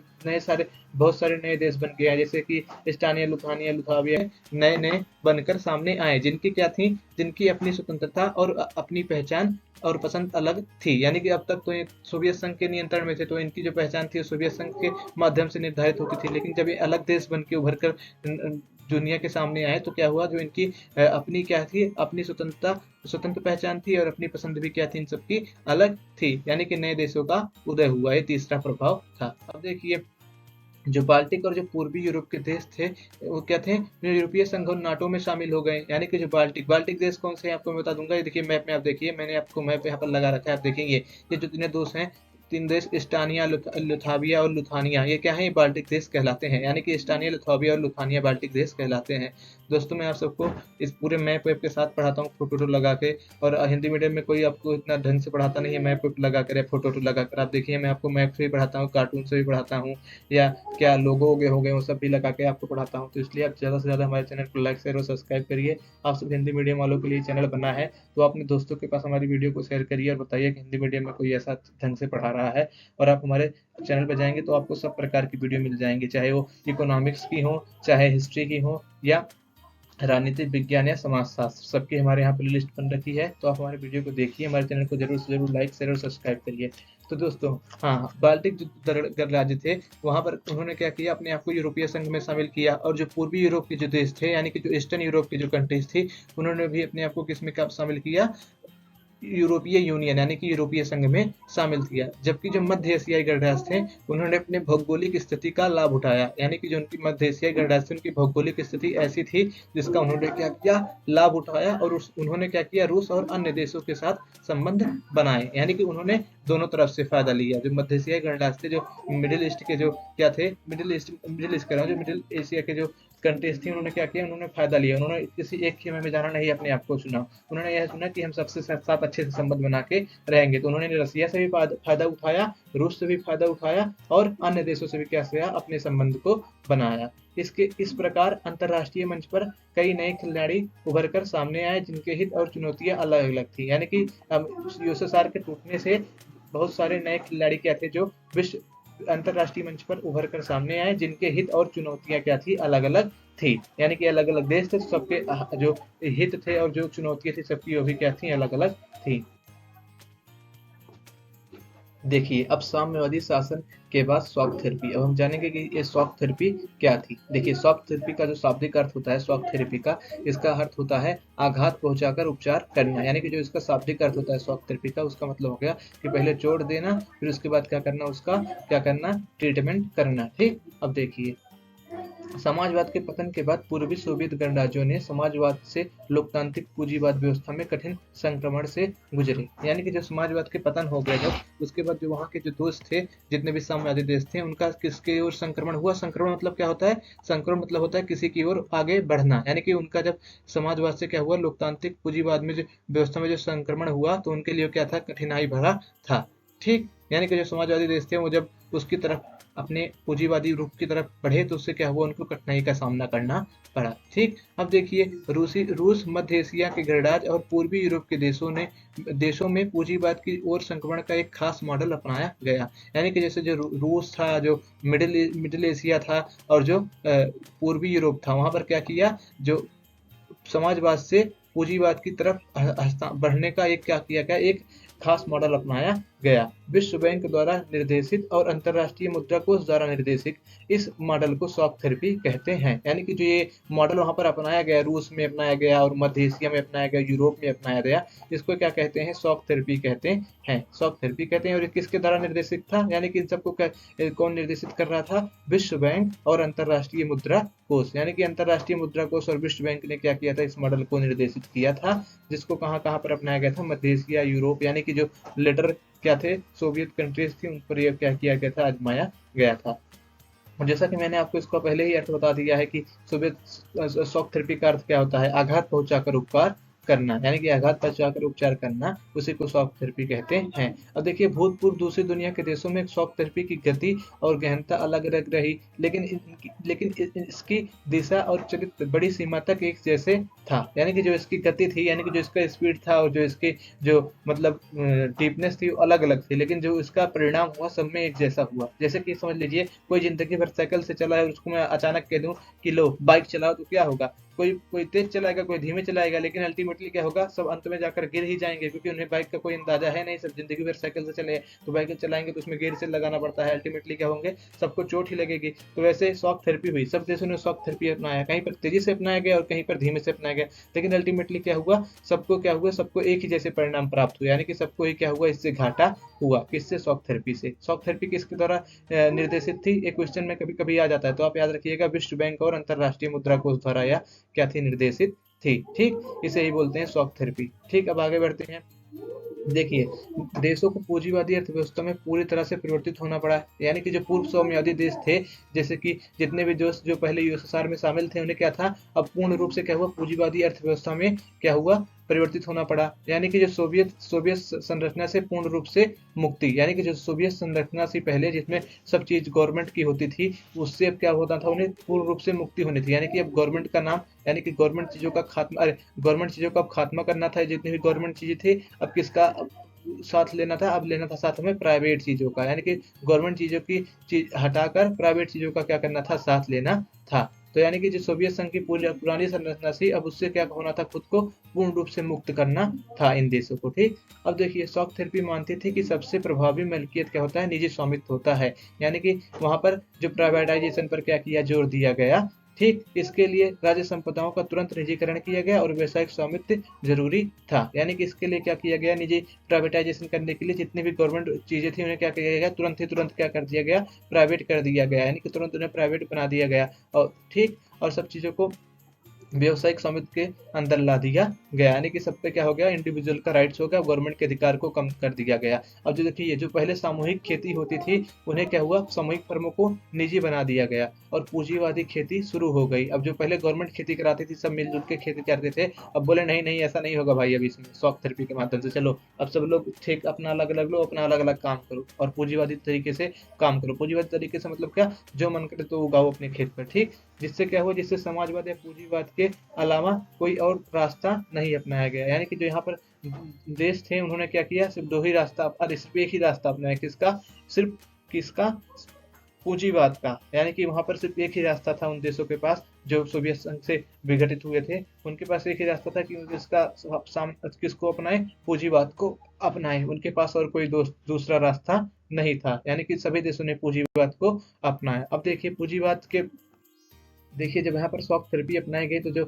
बहुत सारे नए देश बन गए, जैसे कि एस्टोनिया, लुथानिया, लुथाविया नए नए बनकर सामने आए, जिनकी क्या थी, जिनकी अपनी स्वतंत्रता और अपनी पहचान और पसंद अलग थी। यानी कि अब तक तो ये सोवियत संघ के नियंत्रण में थे, तो इनकी जो पहचान थी सोवियत संघ के माध्यम से निर्धारित होती थी। लेकिन जब ये अलग देश बन के उभर कर दुनिया के सामने आए तो क्या हुआ, जो इनकी अपनी क्या थी, अपनी स्वतंत्र पहचान थी और अपनी पसंद भी क्या थी, इन सबकी अलग थी। यानी कि नए देशों का उदय हुआ, ये तीसरा प्रभाव था। अब देखिए, जो बाल्टिक और जो पूर्वी यूरोप के देश थे वो क्या थे, जो यूरोपीय संघ और नाटो में शामिल हो गए। यानी कि जो बाल्टिक देश कौन से हैं आपको मैं बता दूंगा। ये देखिए मैप में, आप देखिए, मैंने आपको मैप यहाँ पर लगा रखा है, आप देखेंगे ये जो तीन दोस्त हैं, तीन देश एस्टोनिया, लुथाविया और लुथानिया, ये क्या है, ये बाल्टिक देश कहलाते हैं। यानी कि एस्टोनिया, लुथाविया और लुथानिया बाल्टिक देश कहलाते हैं। दोस्तों, मैं आप सबको इस पूरे मैप वेप के साथ पढ़ाता हूँ, फोटो लगा के। और हिंदी मीडियम में कोई आपको इतना ढंग से पढ़ाता नहीं है मैप वेप लगा कर या फोटो लगा कर। आप देखिए, मैं आपको मैप से भी पढ़ाता हूँ, कार्टून से भी पढ़ाता हूँ, या क्या लोगो हो गए वो सब भी लगा के आपको पढ़ाता हूँ। तो इसलिए आप ज़्यादा से ज़्यादा हमारे चैनल को लाइक, शेयर और सब्सक्राइब करिए। आप सब हिंदी मीडियम वालों के लिए चैनल बना है, तो अपने दोस्तों के पास हमारी वीडियो को शेयर करिए और बताइए कि हिंदी मीडियम में कोई ऐसा ढंग से पढ़ा रहा है। और आप हमारे चैनल पर जाएंगे तो आपको सब प्रकार की वीडियो मिल जाएंगी, चाहे वो इकोनॉमिक्स की हो, चाहे हिस्ट्री की हो, या राजनीतिक विज्ञान या समाजशास्त्र, सबकी हमारे यहाँ प्लेलिस्ट बन रखी है। तो आप हमारे वीडियो को देखिए, हमारे चैनल को जरूर से जरूर लाइक, शेयर और सब्सक्राइब करिए। तो दोस्तों, हाँ, बाल्टिक जो गणराज्य थे, वहां पर उन्होंने क्या किया, अपने आप को यूरोपीय संघ में शामिल किया। और जो पूर्वी यूरोप के जो देश थे, यानी कि जो ईस्टर्न यूरोप की जो कंट्रीज थी, उन्होंने भी अपने आप को किसमें शामिल किया, यूरोपीय यूनियन यानी कि यूरोपीय संघ में शामिल किया। जबकि जो मध्य एशियाई गणराज्य थे, उन्होंने अपने भौगोलिक स्थिति का लाभ उठाया। यानी कि जो उनकी मध्य एशियाई गणराज्य थे, उनकी भौगोलिक स्थिति ऐसी थी जिसका उन्होंने क्या किया, लाभ उठाया। और उन्होंने क्या किया, रूस और अन्य देशों के साथ संबंध बनाए। यानी कि उन्होंने दोनों तरफ से फायदा लिया। जो मध्य एशियाई गणराज्य थे, जो मिडिल ईस्ट के जो क्या थे, मिडिल ईस्ट कह रहा हूँ, जो मिडिल एशिया के जो कंट्रीज थी, उन्होंने क्या किया, उन्होंने फायदा लिया। उन्होंने किसी एक खेमे में जाना नहीं अपने आप को चुना। उन्होंने यह सुना कि हम सबसे साथ अच्छे से संबंध बना के रहेंगे। तो उन्होंने रसिया से भी फायदा उठाया, रूस से भी फायदा उठाया और अन्य देशों से भी क्या किया, अपने संबंध को बनाया। इस प्रकार अंतरराष्ट्रीय मंच पर कई नए खिलाड़ी उभर कर सामने आए, जिनके हित और चुनौतियां अलग अलग थी। यानी कि यूएसएसआर के टूटने से बहुत सारे नए खिलाड़ी क्या थे, जो विश्व अंतरराष्ट्रीय मंच पर उभर कर सामने आए, जिनके हित और चुनौतियां क्या थी, अलग अलग थी। यानी कि अलग अलग देश थे, सबके जो हित थे और जो चुनौतियां थी सबकी वो भी क्या थी, अलग अलग थी। देखिए, अब साम्यवादी शासन के बाद शॉक थेरेपी। अब हम जानेंगे कि ये शॉक थेरेपी क्या थी। देखिए, शॉक थेरेपी का जो शाब्दिक अर्थ होता है शॉक थेरेपी का, इसका अर्थ होता है आघात पहुंचाकर उपचार करना। यानी कि जो इसका शाब्दिक अर्थ होता है शॉक थेरेपी का, उसका मतलब हो गया कि पहले चोट देना, फिर उसके बाद क्या करना, उसका क्या करना, ट्रीटमेंट करना। ठीक, अब देखिए, समाजवाद के पतन के बाद पूर्वी सोवियत गणराज्यों ने समाजवाद से लोकतांत्रिक पूंजीवाद व्यवस्था में कठिन संक्रमण से गुजरे। यानी कि जब समाजवाद के पतन हो गया, जब उसके बाद जो वहाँ के जो दोस्त थे, जितने भी साम्यवादी देश थे, उनका किसके ओर संक्रमण हुआ। संक्रमण मतलब क्या होता है, संक्रमण मतलब होता है किसी की ओर आगे बढ़ना। यानी कि उनका जब समाजवाद से क्या हुआ, लोकतांत्रिक पूंजीवाद में जो व्यवस्था में जो संक्रमण हुआ, तो उनके लिए क्या था, कठिनाई भरा था। ठीक, यानी कि जो समाजवादी देश थे वो जब उसकी तरफ, अपने पूंजीवादी रूप की तरफ बढ़े, तो उससे क्या हुआ, उनको कठिनाई का सामना करना पड़ा। ठीक, अब देखिए, रूस मध्य एशिया के गणराज्य और पूर्वी यूरोप के देशों में पूंजीवाद की ओर संक्रमण का एक खास मॉडल अपनाया गया। यानी कि जैसे जो रूस था, जो मिडिल एशिया था, और जो पूर्वी यूरोप था, वहां पर क्या किया, जो समाजवाद से पूंजीवाद की तरफ बढ़ने का एक क्या किया गया, एक खास मॉडल अपनाया गया। विश्व बैंक द्वारा निर्देशित और अंतरराष्ट्रीय मुद्रा कोष द्वारा निर्देशित इस मॉडल को शॉक थेरेपी कहते हैं। यानी कि जो ये मॉडल वहां पर अपनाया गया, रूस में अपनाया गया और मध्य एशिया में अपनाया गया, यूरोप में अपनाया गया, इसको क्या कहते हैं, शॉक थेरेपी कहते हैं। शॉक थेरेपी कहते हैं। और ये किसके द्वारा निर्देशित था, यानी कि इन सबको कौन निर्देशित कर रहा था, विश्व बैंक और अंतरराष्ट्रीय मुद्रा कोष। यानी कि अंतरराष्ट्रीय मुद्रा कोष और विश्व बैंक ने क्या किया था, इस मॉडल को निर्देशित किया था, जिसको कहाँ कहाँ पर अपनाया गया था, मध्य एशिया, यूरोप, यानी कि जो लेटर क्या थे, सोवियत कंट्रीज थी, उन पर यह क्या किया गया था, आजमाया गया था। और जैसा कि मैंने आपको इसका पहले ही अर्थ बता दिया है कि सोवियत शॉक थेरेपी का अर्थ क्या होता है, आघात पहुंचाकर उपकार करना। यानी कि आघात पहुंचाकर उपचार करना, उसी को शॉक थेरेपी कहते हैं। अब देखिए, भूतपूर्व दूसरी दुनिया के देशों में शॉक थेरेपी की गति और गहनता अलग अलग रही, लेकिन इसकी दिशा और चरित्र बड़ी सीमा तक एक जैसे था। यानी कि जो इसकी गति थी, यानी कि जो इसका स्पीड था, और जो इसकी जो मतलब डीपनेस थी, वो अलग अलग थी, लेकिन जो इसका परिणाम हुआ सब में एक जैसा हुआ। जैसे कि समझ लीजिए, कोई जिंदगी भर साइकिल से चला है, उसको मैं अचानक कह दूं कि लो बाइक चलाओ, तो क्या होगा, कोई कोई तेज चलाएगा, कोई धीमे चलाएगा, लेकिन अल्टीमेटली क्या होगा, सब अंत में जाकर गिर ही जाएंगे, क्योंकि उन्हें बाइक का कोई अंदाजा है नहीं। सब जिंदगी भर साइकिल से चले, तो बाइक चलाएंगे तो उसमें गियर से लगाना पड़ता है, अल्टीमेटली क्या होंगे, सबको चोट ही लगेगी। तो वैसे शॉक थेरेपी हुई, सब देशों ने शॉक थेरेपी अपनाया, कहीं पर तेजी से अपनाया गया और कहीं पर धीमे से अपनाया गया, लेकिन अल्टीमेटली क्या हुआ, सबको एक ही जैसे परिणाम प्राप्त हुए। यानी कि सबको ही क्या हुआ, इससे घाटा हुआ। किससे, शॉक थेरेपी से। शॉक थेरेपी किसके द्वारा निर्देशित थी, एक क्वेश्चन में कभी कभी आ जाता है, तो आप याद रखिएगा, विश्व बैंक और अंतरराष्ट्रीय मुद्रा कोष द्वारा या क्या थी, निर्देशित थी। ठीक, इसे ही बोलते हैं शॉक थेरेपी। ठीक, अब आगे बढ़ते हैं। देखिए, देशों को पूंजीवादी अर्थव्यवस्था में पूरी तरह से परिवर्तित होना पड़ा। यानी कि जो पूर्व साम्यवादी देश थे, जैसे कि जितने भी देश जो पहले यूएसएसआर में शामिल थे, उन्हें क्या था, अब पूर्ण रूप से क्या हुआ, पूंजीवादी अर्थव्यवस्था में क्या हुआ, परिवर्तित होना पड़ा। यानी कि जो सोवियत सोवियत संरचना से पूर्ण रूप से मुक्ति, यानी कि जो सोवियत संरचना से पहले जिसमें सब चीज गवर्नमेंट की होती थी, उससे अब क्या होता था, उन्हें पूर्ण रूप से मुक्ति होनी थी। यानी कि अब गवर्नमेंट का नाम, यानी कि गवर्नमेंट चीजों का खात्मा, अरे गवर्नमेंट चीजों का अब खात्मा करना था। जितनी भी गवर्नमेंट चीजें थी, अब किसका साथ लेना था, अब लेना था साथ में प्राइवेट चीजों का। यानी कि गवर्नमेंट चीजों की चीज हटाकर प्राइवेट चीजों का क्या करना था, साथ लेना था। तो यानी कि जो सोवियत संघ की पुरानी संरचना थी, अब उससे क्या होना था, खुद को पूर्ण रूप से मुक्त करना था इन देशों को। ठीक, अब देखिए, शॉक थेरेपी मानती थी कि सबसे प्रभावी मलकियत क्या होता है, निजी स्वामित्व होता है। यानी कि वहां पर जो प्राइवेटाइजेशन पर क्या किया, जोर दिया गया। ठीक, इसके लिए राज्य संपदाओं का तुरंत निजीकरण किया गया और व्यावसायिक स्वामित्व जरूरी था। यानी कि इसके लिए क्या किया गया, निजी प्राइवेटाइजेशन करने के लिए जितनी भी गवर्नमेंट चीजें थी, उन्हें क्या किया गया, तुरंत क्या कर दिया गया, प्राइवेट कर दिया गया। यानी कि तुरंत उन्हें प्राइवेट बना दिया गया। और ठीक, और सब चीजों को व्यवसायिक स्वामित्व के अंदर ला दिया गया। यानी कि सब पे क्या हो गया, इंडिविजुअल का राइट्स हो गया, गवर्नमेंट के अधिकार को कम कर दिया गया। अब जो देखिए, जो पहले सामूहिक खेती होती थी, उन्हें क्या हुआ, सामूहिक फर्मों को निजी बना दिया गया और पूंजीवादी खेती शुरू हो गई। अब जो पहले गवर्नमेंट खेती कराती थी, सब मिलजुल के खेती करते थे, अब बोले नहीं नहीं, ऐसा नहीं होगा भाई, अब इसमें शॉक थेरेपी के माध्यम से चलो, अब सब लोग ठीक अपना अलग अलग लो, अपना अलग अलग काम करो और पूंजीवादी तरीके से काम करो। पूंजीवादी तरीके से मतलब क्या, जो मन करे तो उगाओ अपने खेत पर। ठीक, जिससे क्या हुआ, जिससे समाजवाद या पूंजीवाद के अलावा कोई और रास्ता नहीं अपनाया गया। यानी कि जो यहाँ पर देश थे, उन्होंने क्या किया, सिर्फ दो ही रास्ता, अरे सिर्फ एक ही रास्ता अपनाया। किसका, सिर्फ किसका, पूंजीवाद का। यानी कि वहां पर सिर्फ एक ही रास्ता था उन देशों के पास, जो सोवियत संघ से विघटित हुए थे, उनके पास एक ही रास्ता था कि किसको अपनाए, पूंजीवाद को अपनाए। उनके पास और कोई दूसरा रास्ता नहीं था, यानी कि सभी देशों ने पूंजीवाद को अपनाया। अब देखिए पूंजीवाद के देखिए जब यहाँ पर शॉक थेरेपी अपनाई गई, तो जो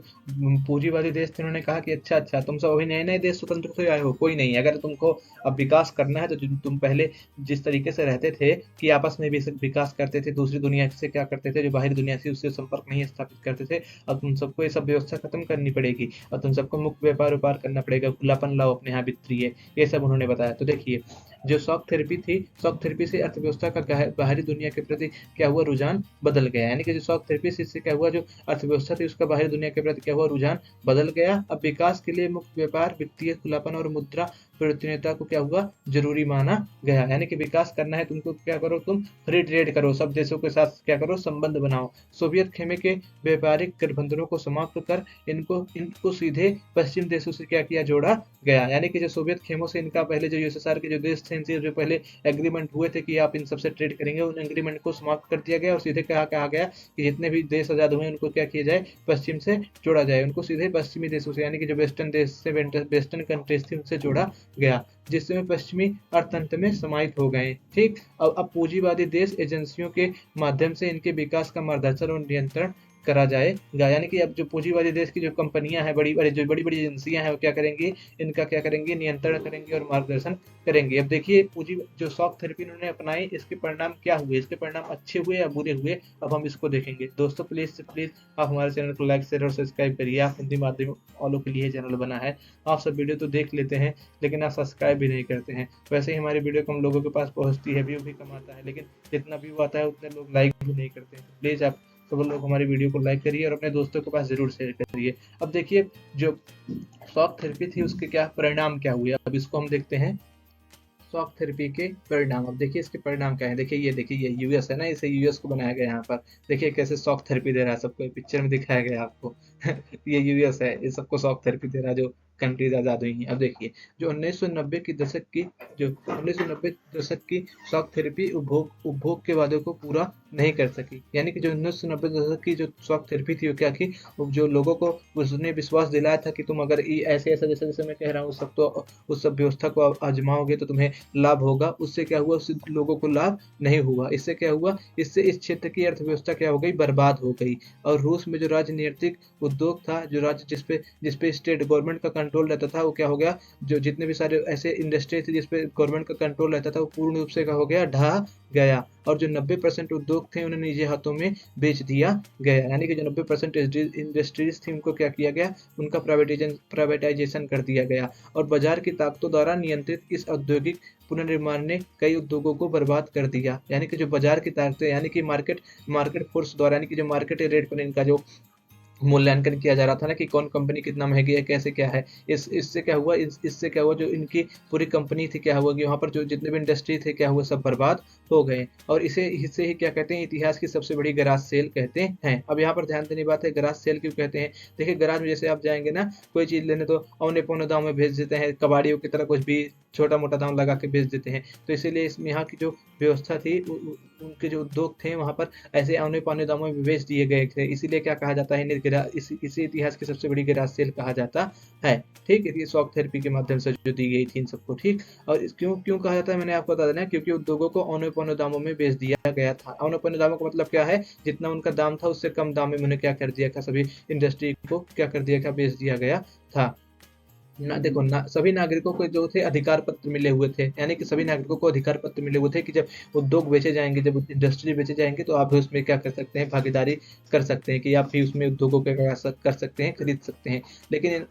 पूंजीवादी देश थे उन्होंने कहा कि अच्छा अच्छा, तुम सब अभी नए नए देश स्वतंत्र हुए आए हो, कोई नहीं, अगर तुमको अब विकास करना है तो तुम पहले जिस तरीके से रहते थे कि आपस में भी विकास करते थे, दूसरी दुनिया से क्या करते थे, जो बाहरी दुनिया थी उससे संपर्क नहीं स्थापित करते थे, अब तुम सबको ये सब व्यवस्था खत्म करनी पड़ेगी और तुम सबको मुक्त व्यापार करना पड़ेगा, खुलापन लाओ अपने यहाँ वित्तीय, ये सब उन्होंने बताया। तो देखिए जो शॉक थेरेपी थी, शॉक थेरेपी से अर्थव्यवस्था का बाहरी दुनिया के प्रति क्या हुआ, रुझान बदल गया। यानी कि जो शॉक थेरेपी से इससे क्या हुआ, जो अर्थव्यवस्था थी उसका बाहरी दुनिया के प्रति क्या हुआ, रुझान बदल गया। अब विकास के लिए मुक्त व्यापार, वित्तीय खुलापन और मुद्रा परिवर्तनीयता को क्या हुआ, जरूरी माना गया। यानी कि विकास करना है तुमको, क्या करो, तुम फ्री ट्रेड करो, सब देशों के साथ क्या करो, संबंध बनाओ। सोवियत खेमे के व्यापारिक गठबंधनों को समाप्त कर इनको सीधे पश्चिम देशों से क्या किया, जोड़ा गया। यानी कि जो सोवियत खेमों से इनका पहले जो यूएसएसआर के जो देश थे, इनसे जो पहले एग्रीमेंट हुए थे कि आप इन सबसे ट्रेड करेंगे, उन एग्रीमेंट को समाप्त कर दिया गया और सीधे कहा गया कि जितने भी देश आजाद हुए उनको क्या किया जाए, पश्चिम से जोड़ा जाए, उनको सीधे पश्चिमी देशों से, यानी कि जो वेस्टर्न देश से वेस्टर्न कंट्रीज थी उनसे जोड़ा गया, जिससे वे पश्चिमी अर्थतंत्र में समाहित हो गए। ठीक, अब पूंजीवादी देश एजेंसियों के माध्यम से इनके विकास का मार्गदर्शन और नियंत्रण करा जाएगा। यानी कि अब जो पूंजीवादी देश की जो कंपनियां हैं, बड़ी बड़ी एजेंसियां हैं, वो क्या करेंगी, इनका क्या करेंगे, नियंत्रण करेंगे और मार्गदर्शन करेंगे। अब देखिए पूंजी जो शॉक थेरेपी उन्होंने अपनाई, इसके परिणाम क्या हुए, इसके परिणाम अच्छे हुए या बुरे हुए, अब हम इसको देखेंगे। दोस्तों प्लीज आप हमारे चैनल को लाइक, शेयर और सब्सक्राइब करिए। आप हिंदी माध्यम वालों के लिए चैनल बना है, आप सब वीडियो तो देख लेते हैं लेकिन आप सब्सक्राइब भी नहीं करते हैं। वैसे ही हमारी वीडियो कम लोगों के पास पहुंचती है, व्यू भी कम आता है, लेकिन जितना व्यू आता है उतने लोग लाइक भी नहीं करते हैं। प्लीज आप सब लोग हमारी वीडियो को लाइक करिए और अपने दोस्तों के पास जरूर शेयर करिए। अब देखिए जो शॉक थेरेपी थी उसके क्या परिणाम क्या हुए, अब इसको हम देखते हैं। शॉक थेरेपी के परिणाम, अब देखिए इसके परिणाम क्या है। देखिए ये यूएस है ना, इसे यूएस को बनाया गया यहाँ पर। देखिए कैसे शॉक थेरेपी दे रहा है सबको, पिक्चर में दिखाया गया आपको ये यूएस है, ये सबको शॉक थेरेपी दे रहा है जो कंट्रीज आजाद हुई हैं। अब देखिए जो 1990 की दशक की जो 1990 दशक की शॉक थेरेपी उपभोग के वादे को पूरा नहीं कर सकी। यानी कि जो 1990 दशक की जो शॉक थेरेपी थी वो क्या की, जो लोगों को उसने विश्वास दिलाया था कि तुम अगर ऐसे ऐसा जैसे जैसे मैं कह रहा हूँ सब, तो उस सब व्यवस्था को आजमाओगे तो तुम्हें लाभ होगा। उससे क्या हुआ, उससे लोगों को लाभ नहीं हुआ। इससे क्या हुआ, इससे इस क्षेत्र की अर्थव्यवस्था क्या हो गई, बर्बाद हो गई। और रूस में जो राजनीतिक उद्योग था, जो राज्य जिसपे स्टेट गवर्नमेंट का कंट्रोल रहता था, वो क्या हो गया, जो जितने भी सारे ऐसे इंडस्ट्री थी जिसपे गवर्नमेंट का कंट्रोल रहता था, वो पूर्ण रूप से क्या हो गया, ढह गया। और जो 90% उद्योग थे उन्हें निजी हाथों में बेच दिया गया। यानी कि जो 90% इंडस्ट्रीज थी उनको क्या किया गया, उनका प्राइवेटाइजेशन कर दिया गया। और बाजार की ताकतों द्वारा नियंत्रित इस औद्योगिक पुनर्निर्माण ने कई उद्योगों को बर्बाद कर दिया। यानी कि जो बाजार की ताकतें, यानी कि मार्केट फोर्स द्वारा, यानी कि जो मार्केट रेट पर इनका जो मूल्यांकन किया जा रहा था ना कि कौन कंपनी कितना महंगी है, कैसे क्या है, इससे क्या हुआ, इससे क्या हुआ, जो इनकी पूरी कंपनी थी क्या हुआ कि वहाँ पर जो जितने भी इंडस्ट्री थे क्या हुआ, सब बर्बाद हो गए। और इससे ही क्या कहते हैं, इतिहास की सबसे बड़ी गराज सेल कहते हैं। अब यहाँ पर ध्यान देने बात है, गराज सेल क्यों कहते हैं। देखिए गराज में जैसे आप जाएंगे ना कोई चीज लेने, तो औने पौने दाम में भेज देते हैं, कबाड़ियों की तरह कुछ भी छोटा मोटा दाम लगा के बेच देते हैं। तो इसीलिए इसमें यहाँ की जो व्यवस्था थी, उनके जो उद्योग थे वहाँ पर ऐसे औने पौने दामों में बेच दिए गए थे। इसीलिए क्या कहा जाता है, इसी इतिहास की सबसे बड़ी गैराज सेल कहा जाता है। ठीक है, ये शॉक थेरेपी के माध्यम से जो दी गई थी इन सबको। ठीक, और क्यों कहा जाता है, मैंने आपको बता देना, क्योंकि उद्योगों को औने पौने दामों में बेच दिया गया था। औने पौने दामों का मतलब क्या है, जितना उनका दाम था उससे कम दाम में उन्हें क्या कर दिया था, सभी इंडस्ट्री को क्या कर दिया था, बेच दिया गया था ना। देखो ना, सभी नागरिकों को जो थे अधिकार पत्र मिले हुए थे। यानी कि सभी नागरिकों को अधिकार पत्र मिले हुए थे कि जब उद्योग बेचे जाएंगे, जब इंडस्ट्री बेचे जाएंगे, तो आप भी उसमें क्या कर सकते हैं, भागीदारी कर सकते हैं, कि आप भी उसमें उद्योगों के कर सकते हैं, खरीद सकते हैं। लेकिन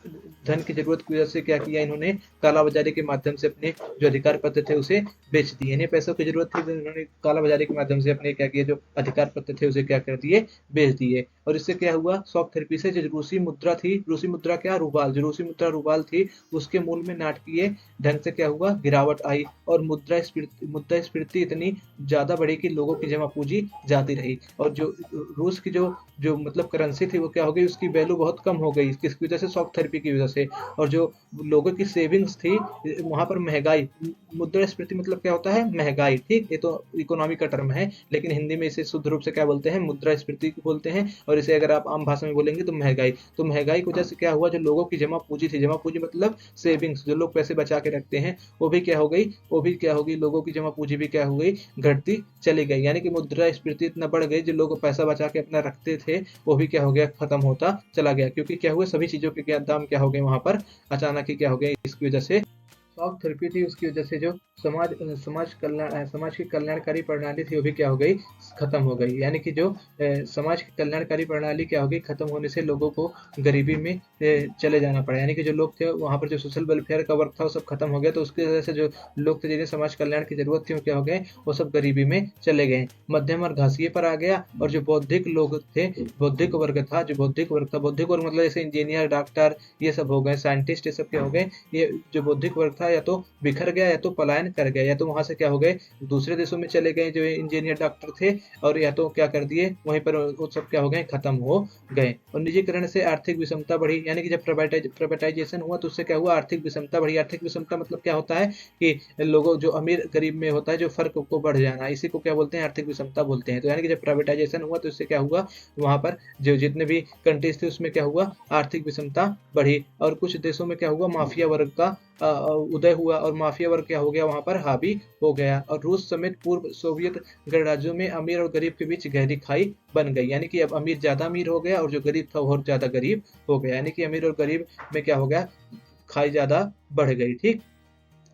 धन की जरूरत की वजह से क्या किया इन्होंने, कालाबाजारी के माध्यम से अपने जो अधिकार पत्र थे उसे बेच दिए। इन्हें पैसों की जरूरत थी तो इन्होंने कालाबाजारी के माध्यम से अपने क्या किया, जो अधिकार पत्र थे उसे क्या कर दिए, बेच दिए। और इससे क्या हुआ, शॉक थेरेपी से जो रूसी मुद्रा थी, रूसी मुद्रा क्या, रूबाल, जो रूसी मुद्रा रूबाल थी, उसके मूल में नाटकीय ढंग से क्या हुआ, गिरावट आई। और मुद्रास्फीति इतनी ज्यादा बढ़ी कि लोगों की जमा पूंजी जाती रही। और जो रूस की जो मतलब करेंसी थी वो क्या हो गई, उसकी वैल्यू बहुत कम हो गई, किसकी वजह से, शॉक थेरेपी की वजह से। और जो लोगों की सेविंग्स थी वहां पर महंगाई, मुद्रास्फीति मतलब क्या होता है, महंगाई। ठीक, ये तो इकोनॉमी का टर्म है, लेकिन हिंदी में इसे शुद्ध रूप से क्या बोलते हैं, मुद्रास्फीति बोलते हैं। और और इसे अगर आप आम भाषा में बोलेंगे तो महंगाई। तो महंगाई की वजह से क्या हुआ, जो लोगों की जमा पूंजी थी, जमा पूंजी मतलब सेविंग्स, जो लोग पैसे बचा के रखते हैं, वो भी क्या हो गई, वो भी क्या होगी, लोगों की जमा पूंजी भी क्या हो गई, घटती चली गई। यानी कि मुद्रास्फीति इतना बढ़ गई, जो लोग पैसा बचा के अपना रखते थे वो भी क्या हो गया, खत्म होता चला गया। क्योंकि क्या हुआ, सभी चीजों के दाम क्या हो गए वहां पर अचानक ही क्या हो गए, इसकी वजह से शॉक थेरेपी थी, उसकी वजह से जो समाज की कल्याणकारी प्रणाली थी वो भी क्या हो गई, खत्म हो गई। यानी कि जो समाज की कल्याणकारी प्रणाली क्या हो गई, खत्म होने से लोगों को गरीबी में चले जाना पड़ा। यानी कि जो लोग थे वहां पर, जो सोशल वेलफेयर का वर्क था वो सब खत्म हो गया। तो उसकी वजह से जो लोग थे जिन्हें समाज कल्याण की जरूरत थी वो क्या हो गए, वो सब गरीबी में चले गए। मध्यम और घासीय पर आ गया। और जो बौद्धिक लोग थे, बौद्धिक वर्ग था, जो बौद्धिक वर्ग था, बौद्धिक वर्ग मतलब जैसे इंजीनियर, डॉक्टर, ये सब हो गए, साइंटिस्ट, ये सब क्या हो गए, ये जो बौद्धिक वर्ग था या तो बिखर गया या तो पलायन कर गया, या तो वहां से क्या हो गए, दूसरे देशों में चले गए जो इंजीनियर डॉक्टर थे, और या तो क्या कर दिए, वहीं पर वो सब क्या हो गए, खत्म हो गए। और निजीकरण से आर्थिक विषमता बढ़ी। यानी कि जब प्राइवेटाइजेशन हुआ तो उससे क्या हुआ, आर्थिक विषमता बढ़ी। आर्थिक विषमता मतलब क्या होता है कि लोगों, जो अमीर गरीब में होता है जो फर्क को बढ़ जाना, इसी को क्या बोलते हैं, आर्थिक विषमता बोलते हैं। तो यानी कि जब प्राइवेटाइजेशन हुआ तो इससे क्या हुआ, वहां पर जो जितने भी कंट्रीज थे उसमें क्या हुआ, आर्थिक विषमता बढ़ी। और कुछ देशों में क्या हुआ, माफिया वर्ग का उदय हुआ, और माफिया वर्ग क्या हो गया, वहां पर हावी हो गया। और रूस समेत पूर्व सोवियत गणराज्यों में अमीर और गरीब के बीच गहरी खाई बन गई। यानी कि अब अमीर ज्यादा अमीर हो गया और जो गरीब था वो और ज्यादा गरीब हो गया। यानी कि अमीर और गरीब में क्या हो गया, खाई ज्यादा बढ़ गई। ठीक।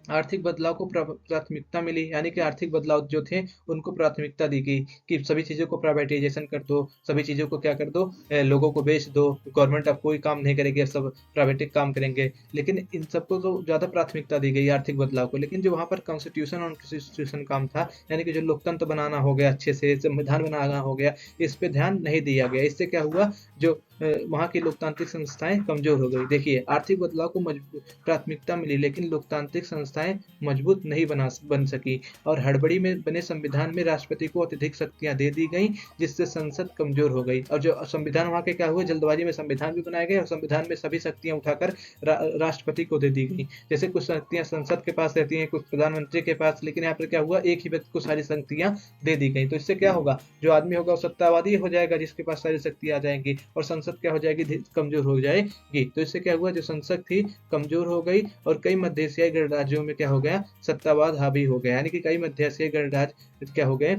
आर्थिक बदलाव को प्राथमिकता मिली। यानी कि आर्थिक बदलाव जो थे उनको प्राथमिकता दी गई कि सभी चीजों को प्राइवेटाइजेशन कर दो, सभी चीजों को क्या कर दो, लोगों को बेच दो, गवर्नमेंट अब कोई काम नहीं करेगी, सब प्राइवेट काम करेंगे। लेकिन इन सबको तो ज्यादा प्राथमिकता दी गई आर्थिक बदलाव को। लेकिन जो वहां पर कॉन्स्टिट्यूशन और कॉन्स्टिट्यूशन काम था, यानी कि जो लोकतंत्र बनाना हो गया, अच्छे से संविधान बनाना हो गया, इस पे ध्यान नहीं दिया गया। इससे क्या हुआ, जो वहाँ की लोकतांत्रिक संस्थाएं कमजोर हो गई। देखिए, आर्थिक बदलाव को प्राथमिकता मिली लेकिन लोकतांत्रिक संस्थाएं मजबूत नहीं बन सकी, और हड़बड़ी में बने संविधान में राष्ट्रपति को अत्यधिक शक्तियां दे दी गई, जिससे संसद कमजोर हो गई। और जो संविधान वहां के क्या हुए, जल्दबाजी में संविधान भी बनाए गए और संविधान में सभी शक्तियां उठाकर राष्ट्रपति को दे दी गई। जैसे कुछ शक्तियां संसद के पास रहती हैं, कुछ प्रधानमंत्री के पास, लेकिन यहाँ पर क्या हुआ, एक ही व्यक्ति को सारी शक्तियां दे दी गई। तो इससे क्या होगा, जो आदमी होगा वो सत्तावादी हो जाएगा, जिसके पास सारी शक्ति आ जाएंगी, और संसद क्या हो जाएगी, कमजोर हो जाएगी। तो इससे क्या हुआ, जो संसद थी कमजोर हो गई, और कई मध्य एशियाई गणराज्यों में क्या हो गया, सत्तावाद हावी हो गया। यानी कि कई मध्य एशियाई गणराज्य क्या हो गए,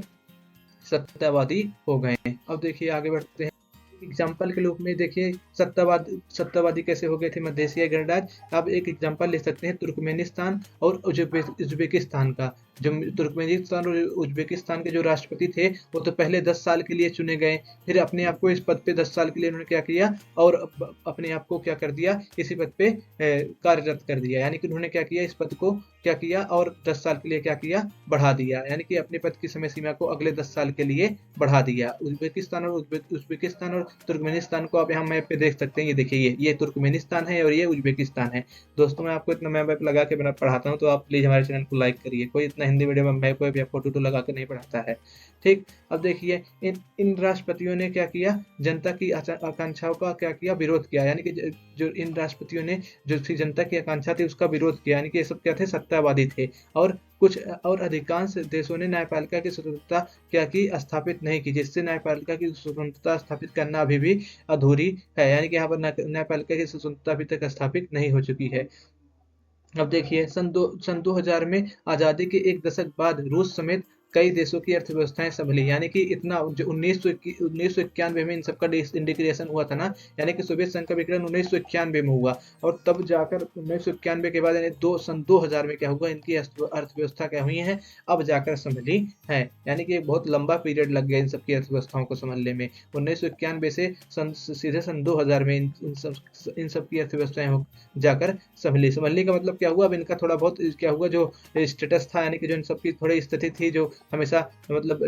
सत्तावादी हो गए। अब देखिए आगे बढ़ते हैं। एग्जाम्पल के रूप में देखिए, सत्तावादी कैसे हो गए थे मध्य एशियाई गणराज्य। अब एक एग्जाम्पल ले सकते हैं तुर्कमेनिस्तान और उज्बेकिस्तान का। जो तुर्कमेनिस्तान और उज्बेकिस्तान के जो राष्ट्रपति थे वो तो पहले 10 साल के लिए चुने गए, फिर अपने आप को इस पद पे 10 साल के लिए उन्होंने क्या किया, और अपने आप को क्या कर दिया, इसी पद पे कार्यरत कर दिया। यानी कि उन्होंने क्या किया, इस पद को क्या किया, और 10 साल के लिए क्या किया, बढ़ा दिया। यानी कि अपने पद की समय सीमा को अगले 10 साल के लिए बढ़ा दिया। उज्बेकिस्तान और तुर्कमेनिस्तान को आप यहाँ मैप पे देख सकते हैं। ये देखिए, ये तुर्कमेनिस्तान है और ये उज्बेकिस्तान है। दोस्तों, मैं आपको इतना मैप लगा के बना पढ़ाता हूँ, तो आप प्लीज हमारे चैनल को लाइक करिए। कोई इतना हिंदी मीडियम में मैप या फोटो लगा के नहीं पढ़ाता है। ठीक। अब देखिए, इन राष्ट्रपतियों ने क्या किया, जनता की आकांक्षाओं का क्या किया, विरोध किया। यानी कि जो इन राष्ट्रपतियों ने जो जनता की आकांक्षा थी उसका विरोध किया। यानी कि ये सब क्या थे, सत्तावादी थे। और कुछ और अधिकांश देशों ने न्यायपालिका की स्वतंत्रता क्या की, स्थापित नहीं की, जिससे न्यायपालिका की स्वतंत्रता स्थापित करना अभी भी अधूरी है। यानी कि यहाँ पर न्यायपालिका की स्वतंत्रता अभी तक स्थापित नहीं हो चुकी है। अब देखिए, सन 2000 में आजादी के एक दशक बाद रूस समेत कई देशों की अर्थव्यवस्थाएं संभली। यानी कि इतना जो 1991 में इन सबका इंटीग्रेशन हुआ था ना, यानी कि सोवियत संघ का विघटन 1991 में हुआ, और तब जाकर 1991 के बाद यानी सन 2000 में क्या हुआ, इनकी अर्थव्यवस्था क्या हुई है, अब जाकर संभली है। यानी कि बहुत लंबा पीरियड लग गया इन सबकी अर्थव्यवस्थाओं को संभलने में। 1991 से सीधे सन 2000 में इन सब की अर्थव्यवस्थाएं जाकर संभली का मतलब क्या हुआ, अब इनका थोड़ा बहुत क्या हुआ, जो स्टेटस था, यानी कि जो इन सबकी थोड़ी स्थिति थी जो हमेशा मतलब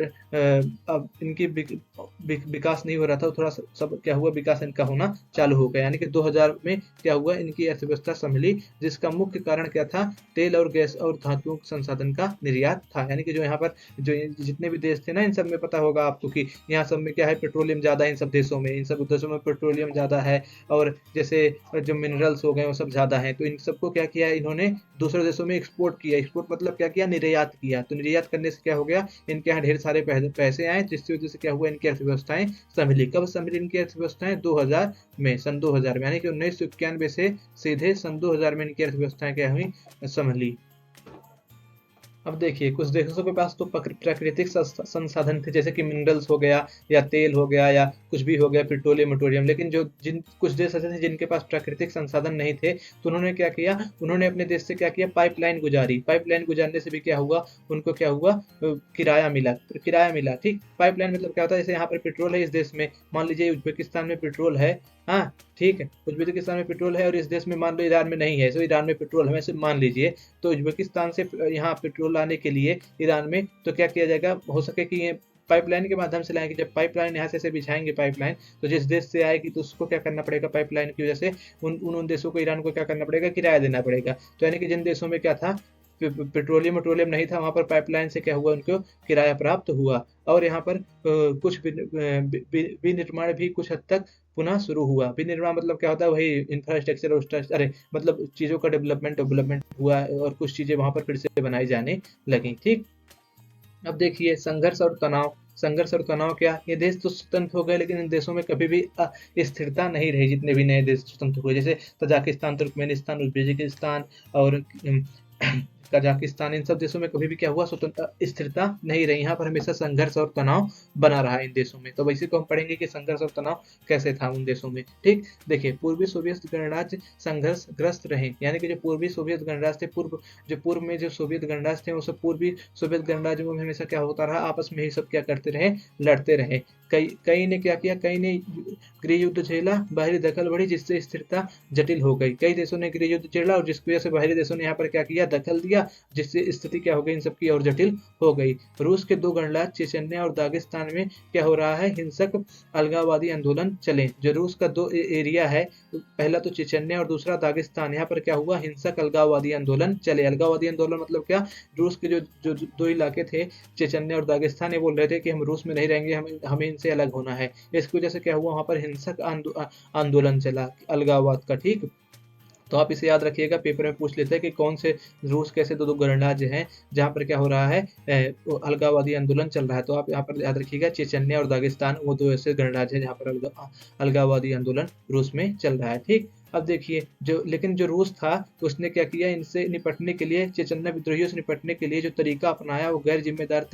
अब इनकी विकास नहीं हो रहा था, थोड़ा सब क्या हुआ, विकास इनका होना चालू हो गया। यानी कि 2000 में क्या हुआ, इनकी अर्थव्यवस्था संभली, जिसका मुख्य कारण क्या था, तेल और गैस और धातुओं संसाधन का निर्यात था। यानी कि जो यहाँ पर जो जितने भी देश थे ना, इन सब में पता होगा आपको कि यहाँ सब में क्या है, पेट्रोलियम ज्यादा है इन सब देशों में, इन सब देशों में पेट्रोलियम ज्यादा है, और जैसे जो मिनरल्स हो गए वो सब ज्यादा है। तो इन सबको क्या किया, इन्होंने दूसरे देशों में एक्सपोर्ट किया। एक्सपोर्ट मतलब क्या किया, निर्यात किया। तो निर्यात करने से क्या हो गया, इनके यहाँ ढेर सारे पैसे आए, जिसकी वजह से क्या हुआ, इनकी अर्थव्यवस्थाएं संभली। कब संभली इनकी अर्थव्यवस्थाएं? 2000 में, सन 2000 में, यानी कि 1991 से सीधे सन 2000 में इनकी अर्थव्यवस्थाएं क्या हुई, संभली। अब देखिए कुछ देशों के पास तो प्राकृतिक संसाधन थे, जैसे कि मिनरल्स हो गया या तेल हो गया या कुछ भी हो गया, पेट्रोलियम वोटोरियम, लेकिन जो जिन कुछ देश ऐसे थे जिनके पास प्राकृतिक संसाधन नहीं थे, तो उन्होंने क्या किया, उन्होंने अपने देश से क्या किया, पाइपलाइन गुजारी। पाइपलाइन गुजारने से भी क्या हुआ, उनको क्या हुआ, किराया मिला, किराया मिला। ठीक, पाइपलाइन मतलब क्या होता है, जैसे यहाँ पर पेट्रोल है इस देश में, मान लीजिए उज्बेकिस्तान में पेट्रोल है, हाँ ठीक है, उज्बेकिस्तान में पेट्रोल है और इस देश में मान लो ईरान में नहीं है, तो ईरान में पेट्रोल है वैसे मान लीजिए, तो उज्बेकिस्तान से यहाँ पेट्रोल लाने के लिए ईरान में, तो क्या किया जाएगा, हो सके कि ये पाइपलाइन के माध्यम से लाएंगे। जब पाइपलाइन यहाँ से बिछाएंगे पाइपलाइन, तो जिस देश से आएगी तो उसको क्या करना पड़ेगा, पाइपलाइन की वजह से उन देशों को, ईरान को क्या करना पड़ेगा, किराया देना पड़ेगा। तो यानी कि जिन देशों में क्या था, पेट्रोलियम नहीं था, वहां पर पाइपलाइन से क्या हुआ, उनको किराया प्राप्त हुआ। और यहाँ पर कुछ विनिर्माण भी कुछ हद तक पुनः शुरू हुआ। विनिर्माण मतलब क्या होता है, वही इंफ्रास्ट्रक्चर, अरे मतलब चीजों का डेवलपमेंट हुआ और कुछ चीजें वहां पर फिर से बनाई जाने लगी। ठीक, अब देखिए संघर्ष और तनाव क्या, ये देश तो स्वतंत्र हो गए, लेकिन इन देशों में कभी भी स्थिरता नहीं रही। जितने भी नए देश स्वतंत्र हुए, जैसे तजाकिस्तान, तुर्कमेनिस्तान, उज्बेकिस्तान और कजाकिस्तान, इन सब देशों में कभी भी क्या हुआ, स्वतंत्र स्थिरता नहीं रही। यहाँ पर हमेशा संघर्ष और तनाव बना रहा इन देशों में। तो वैसे को हम पढ़ेंगे कि संघर्ष और तनाव कैसे था उन देशों में। ठीक, देखिए पूर्वी सोवियत गणराज्य संघर्षग्रस्त रहे, यानी कि जो पूर्वी सोवियत गणराज्य थे, पूर्व में जो सोवियत गणराज्य थे, वो सब पूर्वी सोवियत गणराज्य में हमेशा क्या होता रहा, आपस में ही सब क्या करते रहे, लड़ते रहे। कई ने क्या किया, कई ने गृह युद्ध झेला, बाहरी दखल बढ़ी, जिससे स्थिरता जटिल हो गई। कई देशों ने गृह युद्ध झेला और जिसकी वजह से बाहरी देशों ने यहाँ पर क्या किया, दखल दिया, जिससे स्थिति क्या हो गई, इन सबकी और जटिल हो गई। रूस के 2 गणराज्य चेचन्या और दागिस्तान में क्या हो रहा है, हिंसक अलगाववादी आंदोलन चले। जो रूस का 2 एरिया है, पहला तो चेचन्या और दूसरा दागिस्तान, यहाँ पर क्या हुआ, हिंसक अलगाववादी आंदोलन चले। अलगाववादी आंदोलन मतलब क्या, रूस के जो 2 इलाके थे, चेचन्या और दागिस्तान, ये बोल रहे थे कि हम रूस में नहीं रहेंगे, हमें इनसे अलग होना है। इसकी वजह से क्या हुआ, वहां पर हिंसक आंदोलन चला अलगाववाद का। ठीक, तो आप इसे याद रखिएगा, पेपर में पूछ लेते हैं कि कौन से रूस के ऐसे 2 गणराज्य हैं जहां पर क्या हो रहा है, अलगाववादी आंदोलन चल रहा है। तो आप यहाँ पर याद रखिएगा, चेचन्या और दागिस्तान, वो 2 ऐसे गणराज्य हैं जहाँ पर अलगाववादी आंदोलन रूस में चल रहा है। ठीक, अब देखिए लेकिन जो रूस था, उसने क्या किया, इनसे निपटने के लिए, चेचन्या विद्रोहियों से निपटने के लिए जो तरीका अपनाया, वो गैर जिम्मेदार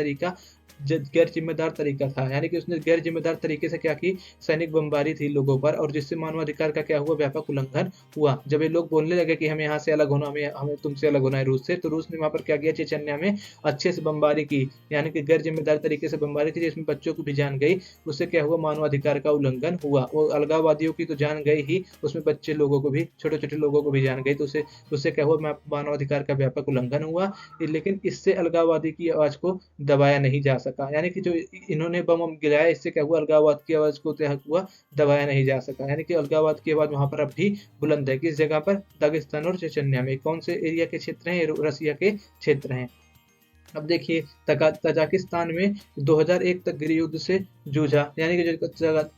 तरीका था। यानी कि उसने गैर जिम्मेदार तरीके से क्या की, सैनिक बमबारी थी लोगों पर, और जिससे मानवाधिकार का क्या हुआ, व्यापक उल्लंघन हुआ। जब ये लोग बोलने लगे कि हमें यहाँ से अलग होना, हमें तुमसे अलग होना है रूस से, तो रूस ने वहां पर क्या किया, चेचन्या में अच्छे से बमबारी की, यानी कि गैर जिम्मेदार तरीके से बमबारी की, जिसमें बच्चों की भी जान गई। उससे क्या हुआ, मानवाधिकार का उल्लंघन हुआ। वो अलगाववादियों की तो जान गई ही, उसमें बच्चे लोगों को भी, छोटे छोटे लोगों को भी जान गई, तो उससे क्या हुआ, मानवाधिकार का व्यापक उल्लंघन हुआ। लेकिन इससे अलगाववादी की आवाज को दबाया नहीं जा सका। यानी कि जो इन्होंने बम गिराया, इससे क्या हुआ, अलगाववाद की आवाज को क्या हुआ, दबाया नहीं जा सका। यानी कि अलगाववाद की आवाज वहां पर अब भी बुलंद है। किस जगह पर, दागिस्तान और चेचन्या में। कौन से एरिया के क्षेत्र हैं, रसिया के क्षेत्र हैं। अब देखिए तजाकिस्तान में 2001 तक गृह युद्ध से जूझा, यानी कि जो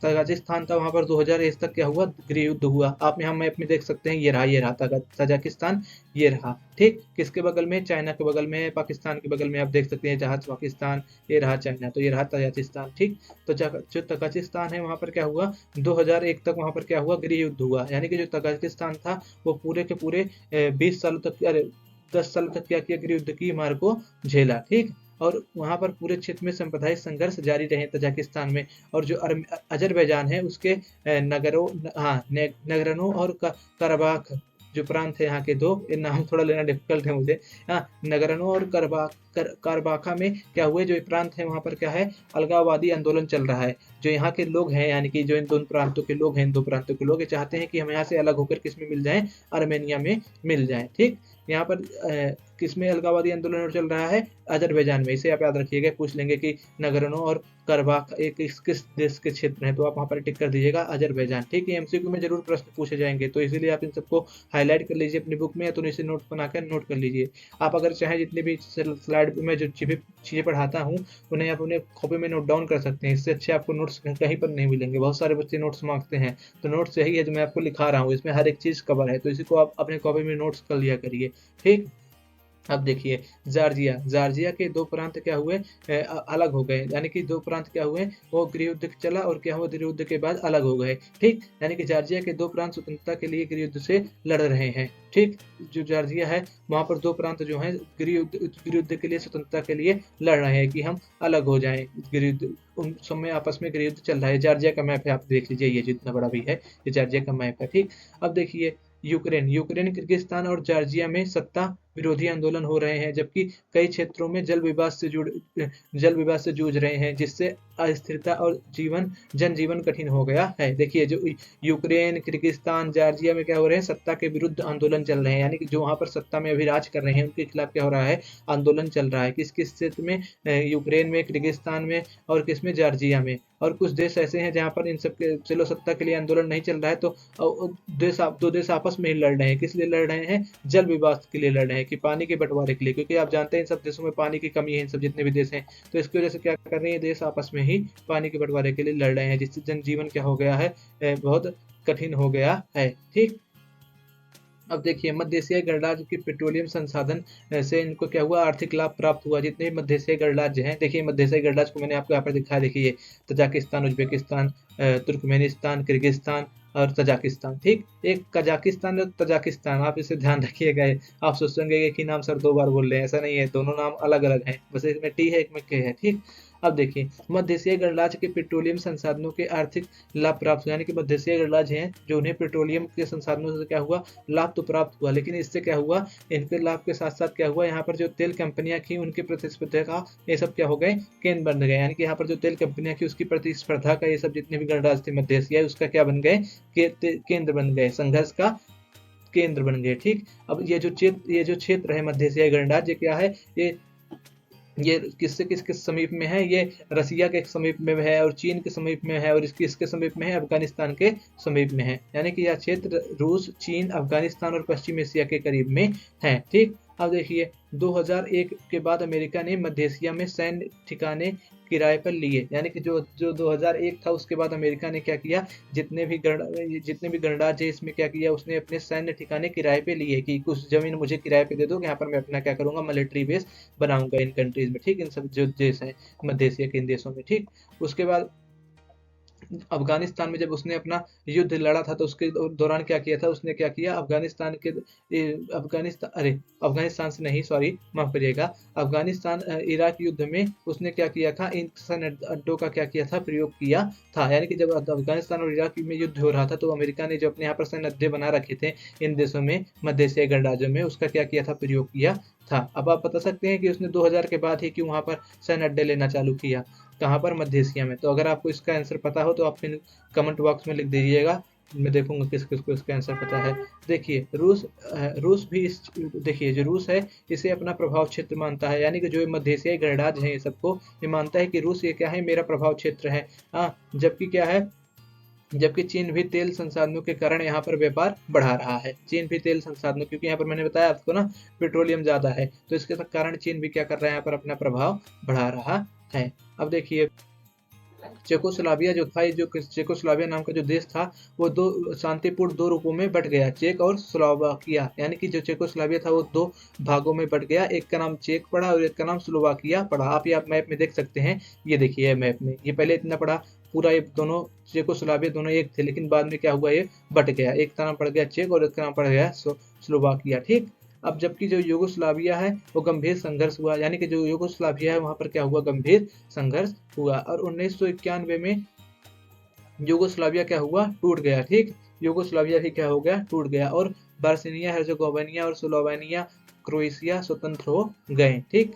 तजाकिस्तान था, वहां पर 2001 तक क्या हुआ, गृह युद्ध हुआ। आप यहाँ मैप में देख सकते हैं, ये रहा तजाकिस्तान, ये रहा। ठीक, किसके बगल में, चाइना के बगल में, पाकिस्तान के बगल में, आप देख सकते हैं, जहाँ पाकिस्तान, ये रहा चाइना, तो ये रहा तजाकिस्तान। ठीक, तो जो तजाकिस्तान है, वहां पर क्या हुआ, 2001 तक वहां पर क्या हुआ, गृह युद्ध हुआ। यानी कि जो तजाकिस्तान था, वो पूरे के पूरे 20 सालों तक, अरे 10 साल तक क्या किया, गृह युद्ध की मार को झेला। ठीक, और वहां पर पूरे क्षेत्र में सांप्रदायिक संघर्ष जारी रहे तजाकिस्तान में। और जो अजरबैजान है, उसके नगरनो और कराबाख जो प्रांत है, यहाँ के 2 नाम थोड़ा लेना डिफिकल्ट है मुझे, नगरनो और कारबाखा में क्या हुए, जो प्रांत है, वहां पर क्या है, अलगाववादी आंदोलन चल रहा है। जो यहाँ के लोग हैं, यानी कि जो इन 2 प्रांतों के लोग हैं, इन 2 प्रांतों के लोग ये चाहते हैं कि हम यहाँ से अलग होकर किस में मिल जाएं, आर्मेनिया में मिल जाएं। ठीक, यहाँ पर किसमें अलगाववादी आंदोलन चल रहा है, अजरबैजान में। इसे आप याद रखिएगा, पूछ लेंगे कि नगरनो और करबाख एक किस देश के क्षेत्र हैं, तो आप वहां पर टिक कर दीजिएगा, अजरबैजान। ठीक है, एमसीक्यू में जरूर प्रश्न पूछे जाएंगे, तो इसीलिए आप इन सबको हाईलाइट कर लीजिए अपनी बुक में, या तो इसे नोट बनाकर नोट कर लीजिए। आप अगर चाहें, जितने भी स्लाइड में जो चीजें पढ़ाता हूँ, उन्हें आप अपने कॉपी में नोट डाउन कर सकते हैं। इससे अच्छे आपको नोट्स कहीं पर नहीं मिलेंगे। बहुत सारे बच्चे नोट्स मांगते हैं, तो नोट्स यही है जो मैं आपको लिखा रहा हूँ, इसमें हर एक चीज कवर है, तो इसी को आप अपने कॉपी में नोट्स कर लिया करिए। ठीक, अब देखिए जॉर्जिया जॉर्जिया के दो प्रांत क्या हुए, अलग हो गए, यानी कि दो प्रांत क्या हुए, वो गृह युद्ध चला और क्या हुआ, गृह युद्ध के बाद अलग हो गए। ठीक, यानी कि जॉर्जिया के दो प्रांत स्वतंत्रता के लिए गृह युद्ध से लड़ रहे हैं। ठीक, जो जॉर्जिया है वहां पर दो प्रांत जो है गृह युद्ध के लिए, स्वतंत्रता के लिए लड़ रहे हैं कि हम अलग हो जाएं। गृह युद्ध उन समय आपस में गृह युद्ध चल रहा है। जॉर्जिया का मैप है, आप देख लीजिए, ये जितना बड़ा भी है ये जॉर्जिया का मैप है। ठीक, अब देखिए यूक्रेन यूक्रेन किर्गिस्तान और जॉर्जिया में सत्ता विरोधी आंदोलन हो रहे हैं, जबकि कई क्षेत्रों में जल विवाद से जूझ रहे हैं, जिससे अस्थिरता और जनजीवन कठिन हो गया है। देखिए जो यूक्रेन किर्गिस्तान जॉर्जिया में क्या हो रहे हैं, सत्ता के विरुद्ध आंदोलन चल रहे हैं, यानी कि जो वहां पर सत्ता में अभी राज कर रहे हैं उनके खिलाफ क्या हो रहा है, आंदोलन चल रहा है। किस किस क्षेत्र में, यूक्रेन में, किर्गिस्तान में और किस में, जॉर्जिया में। और कुछ देश ऐसे हैं जहां पर इन सब के, चलो सत्ता के लिए आंदोलन नहीं चल रहा है तो दो देश आपस में ही लड़ रहे हैं। किस लिए लड़ रहे हैं, जल विवाद के लिए लड़ रहे हैं, कि पानी के बंटवारे के लिए, क्योंकि आप जानते हैं इन सब देशों में पानी की कमी है, इन सब जितने भी देश हैं। तो इसकी वजह से क्या कर रहे हैं, देश आपस में ही पानी के बंटवारे के लिए लड़ रहे हैं, जिससे जनजीवन क्या हो गया है, बहुत कठिन हो गया है। ठीक, अब देखिए मध्य एशियाई गणराज्य की पेट्रोलियम संसाधन से इनको क्या हुआ, आर्थिक लाभ प्राप्त हुआ। जितने भी मध्य एशियाई गणराज्य हैं, देखिए मध्य एशियाई गणराज्य को मैंने आपको यहाँ पर दिखाया, देखिए तजाकिस्तान, उज्बेकिस्तान, तुर्कमेनिस्तान, किर्गिस्तान और तजाकिस्तान। ठीक, एक कजाकिस्तान और तजाकिस्तान, आप इसे ध्यान रखिएगा। आप सोचेंगे कि नाम सर दो बार बोल रहे हैं, ऐसा नहीं है, दोनों नाम अलग अलग हैं, बस एक में टी है एक में के है। ठीक, अब देखिए मध्य एशियाई गणराज्य के पेट्रोलियम संसाधनों के आर्थिक लाभ प्राप्त हुआ, यानी कि मध्य एशियाई गणराज्य हैं जो उन्हें पेट्रोलियम के संसाधनों से क्या हुआ, लाभ तो प्राप्त हुआ, लेकिन इससे क्या हुआ, इनके लाभ के साथ साथ क्या हुआ, यहाँ पर जो तेल कंपनियां थी उनकी प्रतिस्पर्धा का ये सब क्या हो गए, केंद्र बन गए। यानी कि यहाँ पर जो तेल कंपनियां थी उसकी प्रतिस्पर्धा का ये सब जितने भी गणराज्य थे मध्य एशियाई, उसका क्या बन गए, केंद्र बन गए, संघर्ष का केंद्र बन गए। ठीक, अब ये जो क्षेत्र है मध्य एशियाई गणराज्य क्या है, ये किसके समीप में है, ये रसिया के समीप में है और चीन के समीप में है, और इसके समीप में है, अफगानिस्तान के समीप में है। यानी कि यह क्षेत्र रूस, चीन, अफगानिस्तान और पश्चिम एशिया के करीब में है। ठीक, अब देखिए 2001 के बाद अमेरिका ने मध्य एशिया में सैन्य ठिकाने किराए पर लिए, यानी कि जो 2001 था उसके बाद अमेरिका ने क्या किया, जितने भी गणराज्य है इसमें क्या किया, उसने अपने सैन्य ठिकाने किराए पे लिए, कि कुछ जमीन मुझे किराए पे दे दो, यहाँ पर मैं अपना क्या करूंगा, मिलिट्री बेस बनाऊंगा इन कंट्रीज में। ठीक, इन सब जो देश हैं मध्य एशिया के इन देशों में। ठीक, उसके बाद अफगानिस्तान में जब उसने अपना युद्ध लड़ा था तो उसके दौरान क्या किया था, उसने क्या किया, अफगानिस्तान से नहीं, सॉरी माफ करिएगा, अफगानिस्तान इराक युद्ध में उसने क्या किया था, इन सैन्य अड्डों का क्या किया था, प्रयोग किया था। यानी कि जब अफगानिस्तान और इराक में युद्ध हो रहा था तो अमेरिका ने जो अपने यहाँ पर सैन्य अड्डे बना रखे थे इन देशों में, मध्य एशियाई गणराज्यों में, उसका क्या किया था, प्रयोग किया था। अब आप बता सकते हैं कि उसने 2000 के बाद ही क्यों वहां पर सैन्य अड्डे लेना चालू किया, कहाँ पर, मध्य एशिया में। तो अगर आपको इसका आंसर पता हो तो आप फिर कमेंट बॉक्स में लिख दीजिएगा, मैं देखूंगा किस किस को इसका आंसर पता है। देखिए रूस भी देखिए जो रूस है इसे अपना प्रभाव क्षेत्र मानता है, यानी कि जो मध्य एशियाई गणराज्य है ये सबको ये मानता है कि रूस ये क्या है, मेरा प्रभाव क्षेत्र है। जबकि क्या है, जबकि चीन भी तेल संसाधनों के कारण यहाँ पर व्यापार बढ़ा रहा है। चीन भी तेल संसाधनों, क्योंकि यहाँ पर मैंने बताया आपको ना पेट्रोलियम ज्यादा है, तो इसके कारण चीन भी क्या कर रहा है, यहाँ पर अपना प्रभाव बढ़ा रहा है। अब देखिए चेकोस्लोवाकिया जो था, जो चेकोस्लोवाकिया नाम का जो देश था वो दो शांतिपूर्ण दो रूपों में बट गया, चेक और स्लोवाकिया। यानी कि जो चेकोस्लोवाकिया था वो दो भागों में बट गया, एक का नाम चेक पड़ा और एक का नाम स्लोवाकिया पड़ा। आप ये मैप में देख सकते हैं, ये देखिए मैप में, ये पहले इतना पड़ा पूरा, ये दोनों चेकोस्लोवाकिया दोनों एक थे, लेकिन बाद में क्या हुआ, ये बट गया, एक का नाम पड़ गया चेक और एक का नाम पड़ गया स्लोवाकिया। ठीक, अब जबकि जो यूगोस्लाविया है वो गंभीर संघर्ष हुआ, यानी कि जो यूगोस्लाविया है वहां पर क्या हुआ, गंभीर संघर्ष हुआ, और 1991 में यूगोस्लाविया क्या हुआ, टूट गया। ठीक, यूगोस्लाविया भी क्या हो गया, टूट गया, और बॉस्निया हर्जेगोविना और स्लोवेनिया क्रोएशिया स्वतंत्र हो गए। ठीक,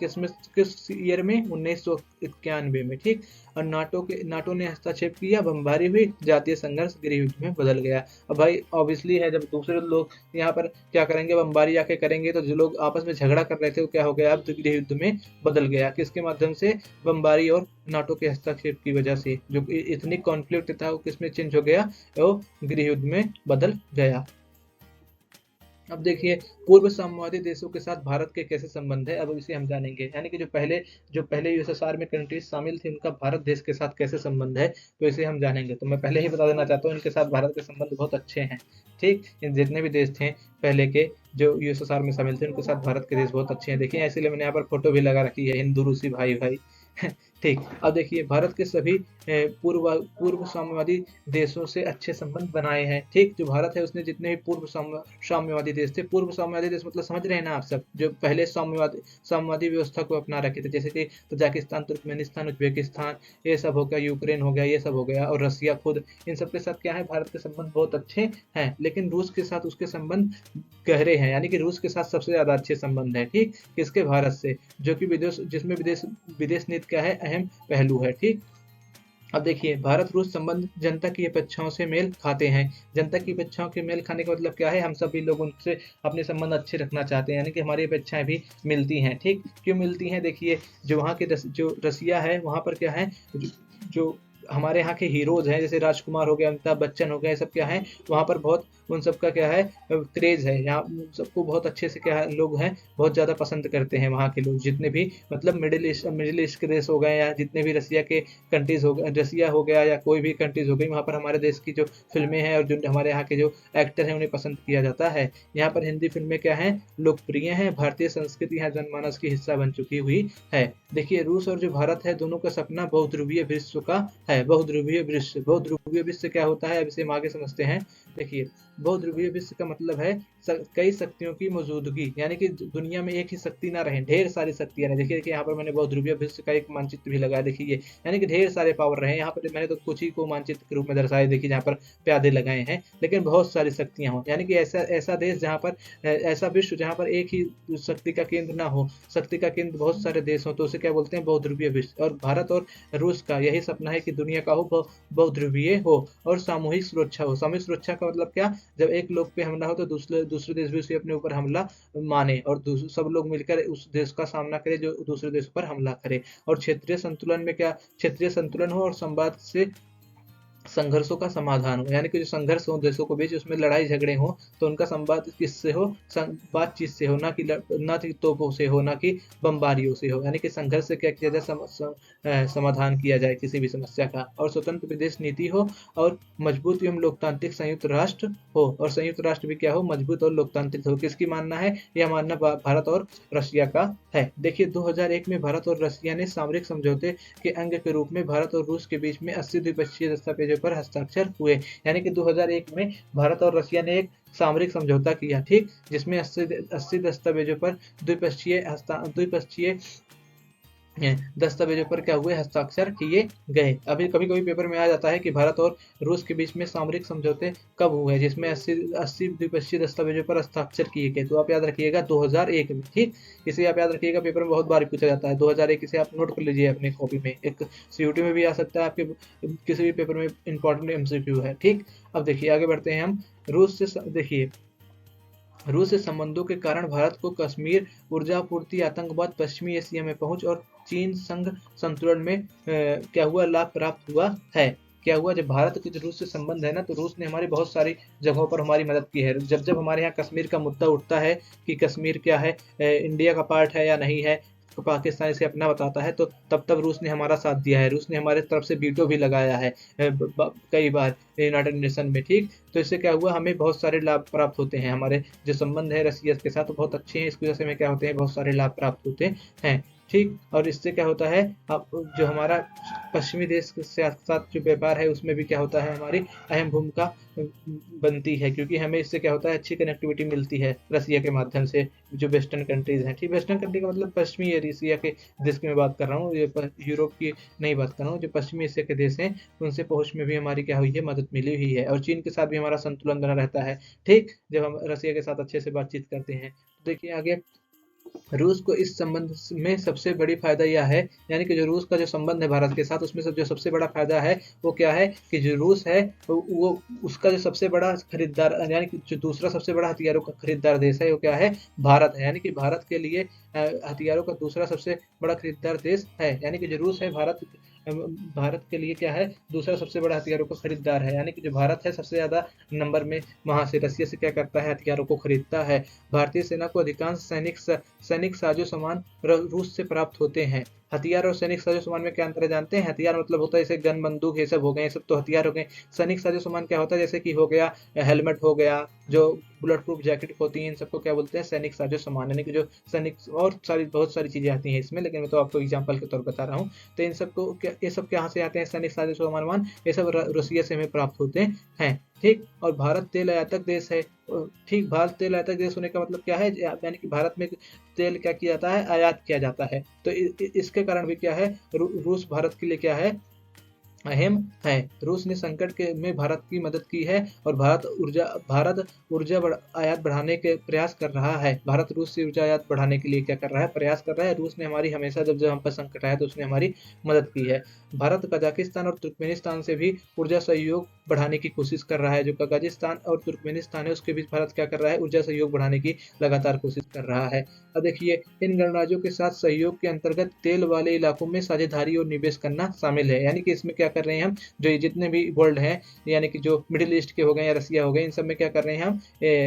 किस ईयर में, 1991 में। ठीक, और नाटो ने हस्तक्षेप किया, बमबारी हुई, जातीय संघर्ष गृह युद्ध में बदल गया। अब भाई ऑब्वियसली है, जब दूसरे लोग यहाँ पर क्या करेंगे, बमबारी आके करेंगे, तो जो लोग आपस में झगड़ा कर रहे थे वो क्या हो गया, अब गृह युद्ध में बदल गया। किसके माध्यम से, बमबारी और नाटो के हस्तक्षेप की वजह से जो इतनी कॉन्फ्लिक्ट था वो किसमें चेंज हो गया, वो गृह युद्ध में बदल गया। अब देखिए पूर्व साम्यवादी देशों के साथ भारत के कैसे संबंध है, अब इसे हम जानेंगे। यानी कि जो पहले यूएसएसआर में कंट्रीज शामिल थी उनका भारत देश के साथ कैसे संबंध है, तो इसे हम जानेंगे। तो मैं पहले ही बता देना चाहता हूँ इनके साथ भारत के संबंध बहुत अच्छे हैं। ठीक, इन जितने भी देश थे पहले के, जो यूएसएसआर में शामिल थे, उनके साथ भारत के देश बहुत अच्छे हैं। देखिए इसीलिए मैंने यहाँ पर फोटो भी लगा रखी है, हिंदू रूसी भाई भाई। ठीक। अब देखिए भारत के सभी पूर्व पूर्व साम्यवादी देशों से अच्छे संबंध बनाए हैं। ठीक, जो भारत है उसने जितने भी पूर्व साम्यवादी देश थे, पूर्व साम्यवादी देश मतलब समझ रहे हैं ना आप सब, जो पहले साम्यवादी व्यवस्था को अपना रखे थे, जैसे कि तजाकिस्तान, तुर्कमेनिस्तान, उज्बेकिस्तान, ये सब हो गया, यूक्रेन हो गया, ये सब हो गया, और रसिया खुद, इन सब के साथ क्या है, भारत के संबंध बहुत अच्छे हैं। लेकिन रूस के साथ उसके संबंध गहरे हैं, यानी कि रूस के साथ सबसे ज्यादा अच्छे संबंध है। ठीक, किसके, भारत से, जो कि विदेश, जिसमें विदेश विदेश नीति का है अहम पहलू है। ठीक। अब देखिए भारत रूस संबंध जनता की अपेक्षाओं से मेल खाते हैं। जनता की अपेक्षाओं के मेल खाने का मतलब क्या है, हम सभी लोग उनसे अपने संबंध अच्छे रखना चाहते हैं, यानी कि हमारी अपेक्षाएं भी मिलती हैं। ठीक, क्यों मिलती हैं, देखिए जो वहाँ के जो रसिया है, वहाँ पर क्या है, जो हमारे यहाँ के हीरोज हैं, जैसे राजकुमार हो गया, अमिताभ बच्चन हो गया, ये सब क्या है, वहाँ पर बहुत उन सबका क्या है, क्रेज है, यहाँ सबको बहुत अच्छे से क्या है, लोग हैं बहुत ज़्यादा पसंद करते हैं वहाँ के लोग, जितने भी मतलब मिडिल ईस्ट के देश हो गए, या जितने भी रसिया के कंट्रीज हो गए, रसिया हो गया या कोई भी कंट्रीज हो गई, वहाँ पर हमारे देश की जो फिल्में हैं और जो हमारे यहाँ के जो एक्टर हैं उन्हें पसंद किया जाता है। यहाँ पर हिंदी फिल्में क्या हैं, लोकप्रिय हैं, भारतीय संस्कृति यहाँ जनमानस की हिस्सा बन चुकी हुई है। देखिए रूस और जो भारत है, दोनों का सपना बहुध्रुवीय विश्व का है। बहुध्रुवीय विश्व, बहुध्रुवीय विश्व क्या होता है, अब इसे हम आगे समझते हैं। देखिए बहुध्रुवीय विश्व का मतलब है कई शक्तियों की मौजूदगी, यानी कि दुनिया में एक ही शक्ति ना रहे, ढेर सारी शक्तियां रहे। देखिए यहाँ पर मैंने बहुध्रुवीय विश्व का एक मानचित्र भी लगाया, देखिए यानी कि ढेर सारे पावर रहे। यहाँ पर मैंने तो कुछ ही को मानचित्र के रूप में दर्शाया, देखिए जहाँ पर प्यादे लगाए हैं, लेकिन बहुत सारी शक्तियां हो, यानी कि ऐसा देश जहाँ पर ऐसा विश्व जहाँ पर एक ही शक्ति का केंद्र ना हो, शक्ति का केंद्र बहुत सारे देश हो, तो उसे क्या बोलते हैं, बहुध्रुवीय विश्व। और भारत और रूस का यही सपना है कि दुनिया का हो बहुध्रुवीय हो और सामूहिक सुरक्षा हो। सामूहिक सुरक्षा का मतलब क्या, जब एक लोग पे हमला हो तो दूसरे देश भी उसे अपने ऊपर हमला माने, और सब लोग मिलकर उस देश का सामना करें जो दूसरे देश पर हमला करे। और क्षेत्रीय संतुलन में क्या, क्षेत्रीय संतुलन हो और संवाद से संघर्षों का समाधान हो, यानी कि जो संघर्ष हो देशों के बीच, उसमें लड़ाई झगड़े हो तो उनका संवाद किससे हो, बातचीत से हो, ना कि तोपों से हो, ना कि बमबारियों से हो, यानी कि संघर्ष से क्या किया जाए, समाधान किया जाए किसी भी समस्या का। और स्वतंत्र विदेश नीति हो और मजबूत एवं लोकतांत्रिक संयुक्त राष्ट्र हो, और संयुक्त राष्ट्र भी क्या हो, मजबूत और लोकतांत्रिक हो। किसकी मानना है, यह मानना भारत और रशिया का है। देखिए 2001 में भारत और रशिया ने सामरिक समझौते के अंग के रूप में भारत और रूस के बीच में 80 द्विपक्षीय दस्तावेजों पर हस्ताक्षर हुए, यानी कि 2001 में भारत और रशिया ने एक सामरिक समझौता किया। ठीक, जिसमें 80 दस्तावेजों पर द्विपक्षीय दस्तावेजों पर क्या हुए, हस्ताक्षर किए गए। अभी कभी कभी पेपर में आ जाता है कि भारत और रूस के बीच में सामरिक समझौते कब हुए, जिसमें 80 द्विपक्षीय दस्तावेजों पर हस्ताक्षर किए गए, तो आप याद रखिएगा 2001 में। ठीक, इसे आप याद रखिएगा, पेपर में बहुत बार पूछा जाता है 2001, इसे आप नोट कर लीजिए अपनी कॉपी में, एक सीयूटी में भी आ सकता है, आपके किसी भी पेपर में इंपॉर्टेंट एमसीक्यू है। ठीक, अब देखिए आगे बढ़ते हैं हम। रूस से देखिए, रूस से संबंधों के कारण भारत को कश्मीर, ऊर्जा आपूर्ति, आतंकवाद, पश्चिमी एशिया में पहुंच और चीन संघ संतुलन में क्या हुआ, लाभ प्राप्त हुआ है। क्या हुआ, जब भारत के जो रूस से संबंध है ना, तो रूस ने हमारी बहुत सारी जगहों पर हमारी मदद की है। जब जब हमारे यहाँ कश्मीर का मुद्दा उठता है कि कश्मीर क्या है, इंडिया का पार्ट है या नहीं है, तो पाकिस्तान इसे अपना बताता है, तो तब रूस ने हमारा साथ दिया है। रूस ने हमारे तरफ से वीटो भी लगाया है कई बार यूनाइटेड नेशन में। ठीक, तो इससे क्या हुआ, हमें बहुत सारे लाभ प्राप्त होते हैं। हमारे जो संबंध है रसिया के साथ, तो बहुत अच्छे हैं, इसकी वजह से हमें क्या होते हैं, बहुत सारे लाभ प्राप्त होते हैं। ठीक, और इससे क्या होता है, अब जो हमारा पश्चिमी देश के साथ जो व्यापार है, उसमें भी क्या होता है, हमारी अहम भूमिका बनती है, क्योंकि हमें इससे क्या होता है, अच्छी कनेक्टिविटी मिलती है रसिया के माध्यम से, जो वेस्टर्न कंट्रीज हैं। ठीक, वेस्टर्न कंट्री का मतलब पश्चिमी एशिया के देश की मैं बात कर रहा हूँ, ये यूरोप की नहीं बात कर रहा हूँ, जो पश्चिमी एशिया के देश हैं उनसे पहुंच में भी हमारी क्या हुई है, मदद मिली हुई है। और चीन के साथ भी हमारा संतुलन बना रहता है। ठीक, जब हम रसिया के साथ अच्छे से बातचीत करते हैं। तो देखिए आगे, रूस को इस संबंध में सबसे बड़ी फायदा यह है, यानी कि जो रूस का जो संबंध है भारत के साथ, उसमें जो सबसे बड़ा फायदा है वो क्या है, कि जो रूस है वो उसका जो सबसे बड़ा खरीदार, यानी कि जो दूसरा सबसे बड़ा हथियारों का खरीदार देश है, वो क्या है, भारत है। यानी कि भारत के लिए हथियारों का दूसरा सबसे बड़ा खरीदार देश है, यानी कि जो रूस है भारत के लिए क्या है, दूसरा सबसे बड़ा हथियारों का खरीदार है। यानी कि जो भारत है सबसे ज्यादा नंबर में वहां से रसिया से क्या करता है, हथियारों को खरीदता है। भारतीय सेना को अधिकांश सैनिक साजो सामान रूस से प्राप्त होते हैं। हथियार और सैनिक साजो सामान में क्या अंतर है जानते हैं? हथियार मतलब होता है जैसे गन बंदूक ये सब हो गए, ये सब तो हथियार हो गए। सैनिक साजो सामान क्या होता है? जैसे कि हो गया हेलमेट हो गया, जो बुलेट प्रूफ जैकेट होती हैं, इन सबको क्या बोलते हैं? सैनिक साजो सामान, यानी कि जो सैनिक और बहुत सारी चीजें आती हैं इसमें, लेकिन मैं तो आपको एग्जाम्पल के तौर पर बता रहा हूँ। तो इन सबको क्या, ये सब कहाँ से आते हैं? सैनिक साजो सामान, ये सब रूसिया से हमें प्राप्त होते हैं। ठीक, और भारत तेल आयातक देश है। ठीक, भारत तेल आयातक देश होने का मतलब क्या है? यानी कि भारत में तेल क्या किया जाता है? आयात किया जाता है। तो इसके कारण भी क्या है, रूस भारत के लिए क्या है? अहम है। रूस ने संकट के में भारत की मदद की है और भारत ऊर्जा आयात बढ़ाने के प्रयास कर रहा है। भारत रूस से ऊर्जा आयात बढ़ाने के लिए क्या कर रहा है? प्रयास कर रहा है। रूस ने हमारी हमेशा जब जब हम पर संकट आया तो उसने हमारी मदद की है। भारत कजाकिस्तान और तुर्कमेनिस्तान से भी ऊर्जा सहयोग बढ़ाने की कोशिश कर रहा है। जो कजाकिस्तान और तुर्कमेनिस्तान है उसके बीच भारत क्या कर रहा है? ऊर्जा सहयोग बढ़ाने की लगातार कोशिश कर रहा है। अब देखिए, इन गणराज्यों के साथ सहयोग के अंतर्गत तेल वाले इलाकों में साझेदारी और निवेश करना शामिल है। यानी कि इसमें क्या कर रहे हैं हम, जो ये जितने भी वर्ल्ड हैं, यानी कि जो मिडिल ईस्ट के हो गए या रसिया हो गए, इन सब में क्या कर रहे हैं हम?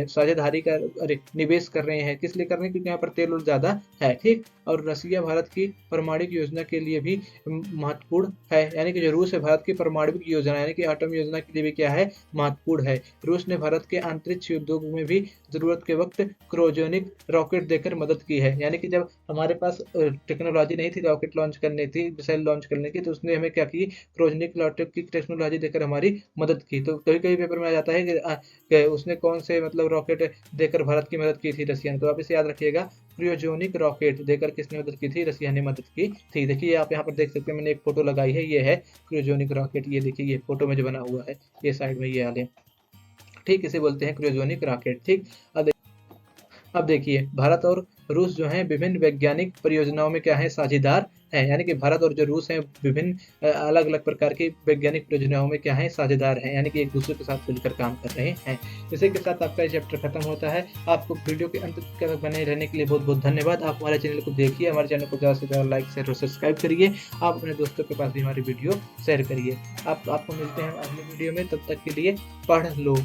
साझेदारी कर, अरे निवेश कर रहे हैं। किस लिए कर रहे हैं? क्योंकि यहाँ पर तेल और ज्यादा है। ठीक, और रसिया भारत की परमाणु योजना के लिए भी महत्वपूर्ण है। यानी कि जो रूस है, भारत की परमाणु योजना यानी कि एटम योजना के लिए भी क्या है? महत्वपूर्ण है। रूस ने भारत के अंतरिक्ष उद्योग में भी जरूरत के वक्त क्रायोजेनिक रॉकेट देकर मदद की है। यानी कि जब हमारे पास टेक्नोलॉजी नहीं थी रॉकेट लॉन्च करने थी, मिसाइल लॉन्च करने की, तो उसने हमें क्या की? क्रायोजेनिक रॉकेट की टेक्नोलॉजी देकर हमारी मदद की। तो कभी कभी पेपर में आ जाता है कि उसने कौन से मतलब रॉकेट देकर भारत की मदद की थी रसिया ने। तो आप इसे याद रखिएगा, क्रायोजेनिक रॉकेट देकर किसने मदद की थी? रसिया ने मदद की थी। देखिए आप यहाँ पर देख सकते हैं, मैंने एक फोटो लगाई है, ये है क्रायोजेनिक रॉकेट। ये देखिए, ये फोटो में जो बना हुआ है, ये साइड में ये वाले, ठीक, इसे बोलते हैं क्रायोजेनिक रॉकेट। ठीक, अब देखिए, भारत और रूस जो हैं विभिन्न वैज्ञानिक परियोजनाओं में क्या है? साझेदार हैं। यानी कि भारत और जो रूस हैं विभिन्न अलग अलग प्रकार की वैज्ञानिक परियोजनाओं में क्या है? साझेदार हैं, यानी कि एक दूसरे के साथ मिलकर काम कर रहे हैं। इसी के साथ आपका ये चैप्टर खत्म होता है। आपको वीडियो के अंत तक बने रहने के लिए बहुत बहुत धन्यवाद। आप हमारे चैनल को देखिए, हमारे चैनल को ज़्यादा से ज़्यादा लाइक शेयर और सब्सक्राइब करिए। आप अपने दोस्तों के पास भी हमारी वीडियो शेयर करिए। आपको मिलते हैं अगले वीडियो में, तब तक के लिए पढ़ लो।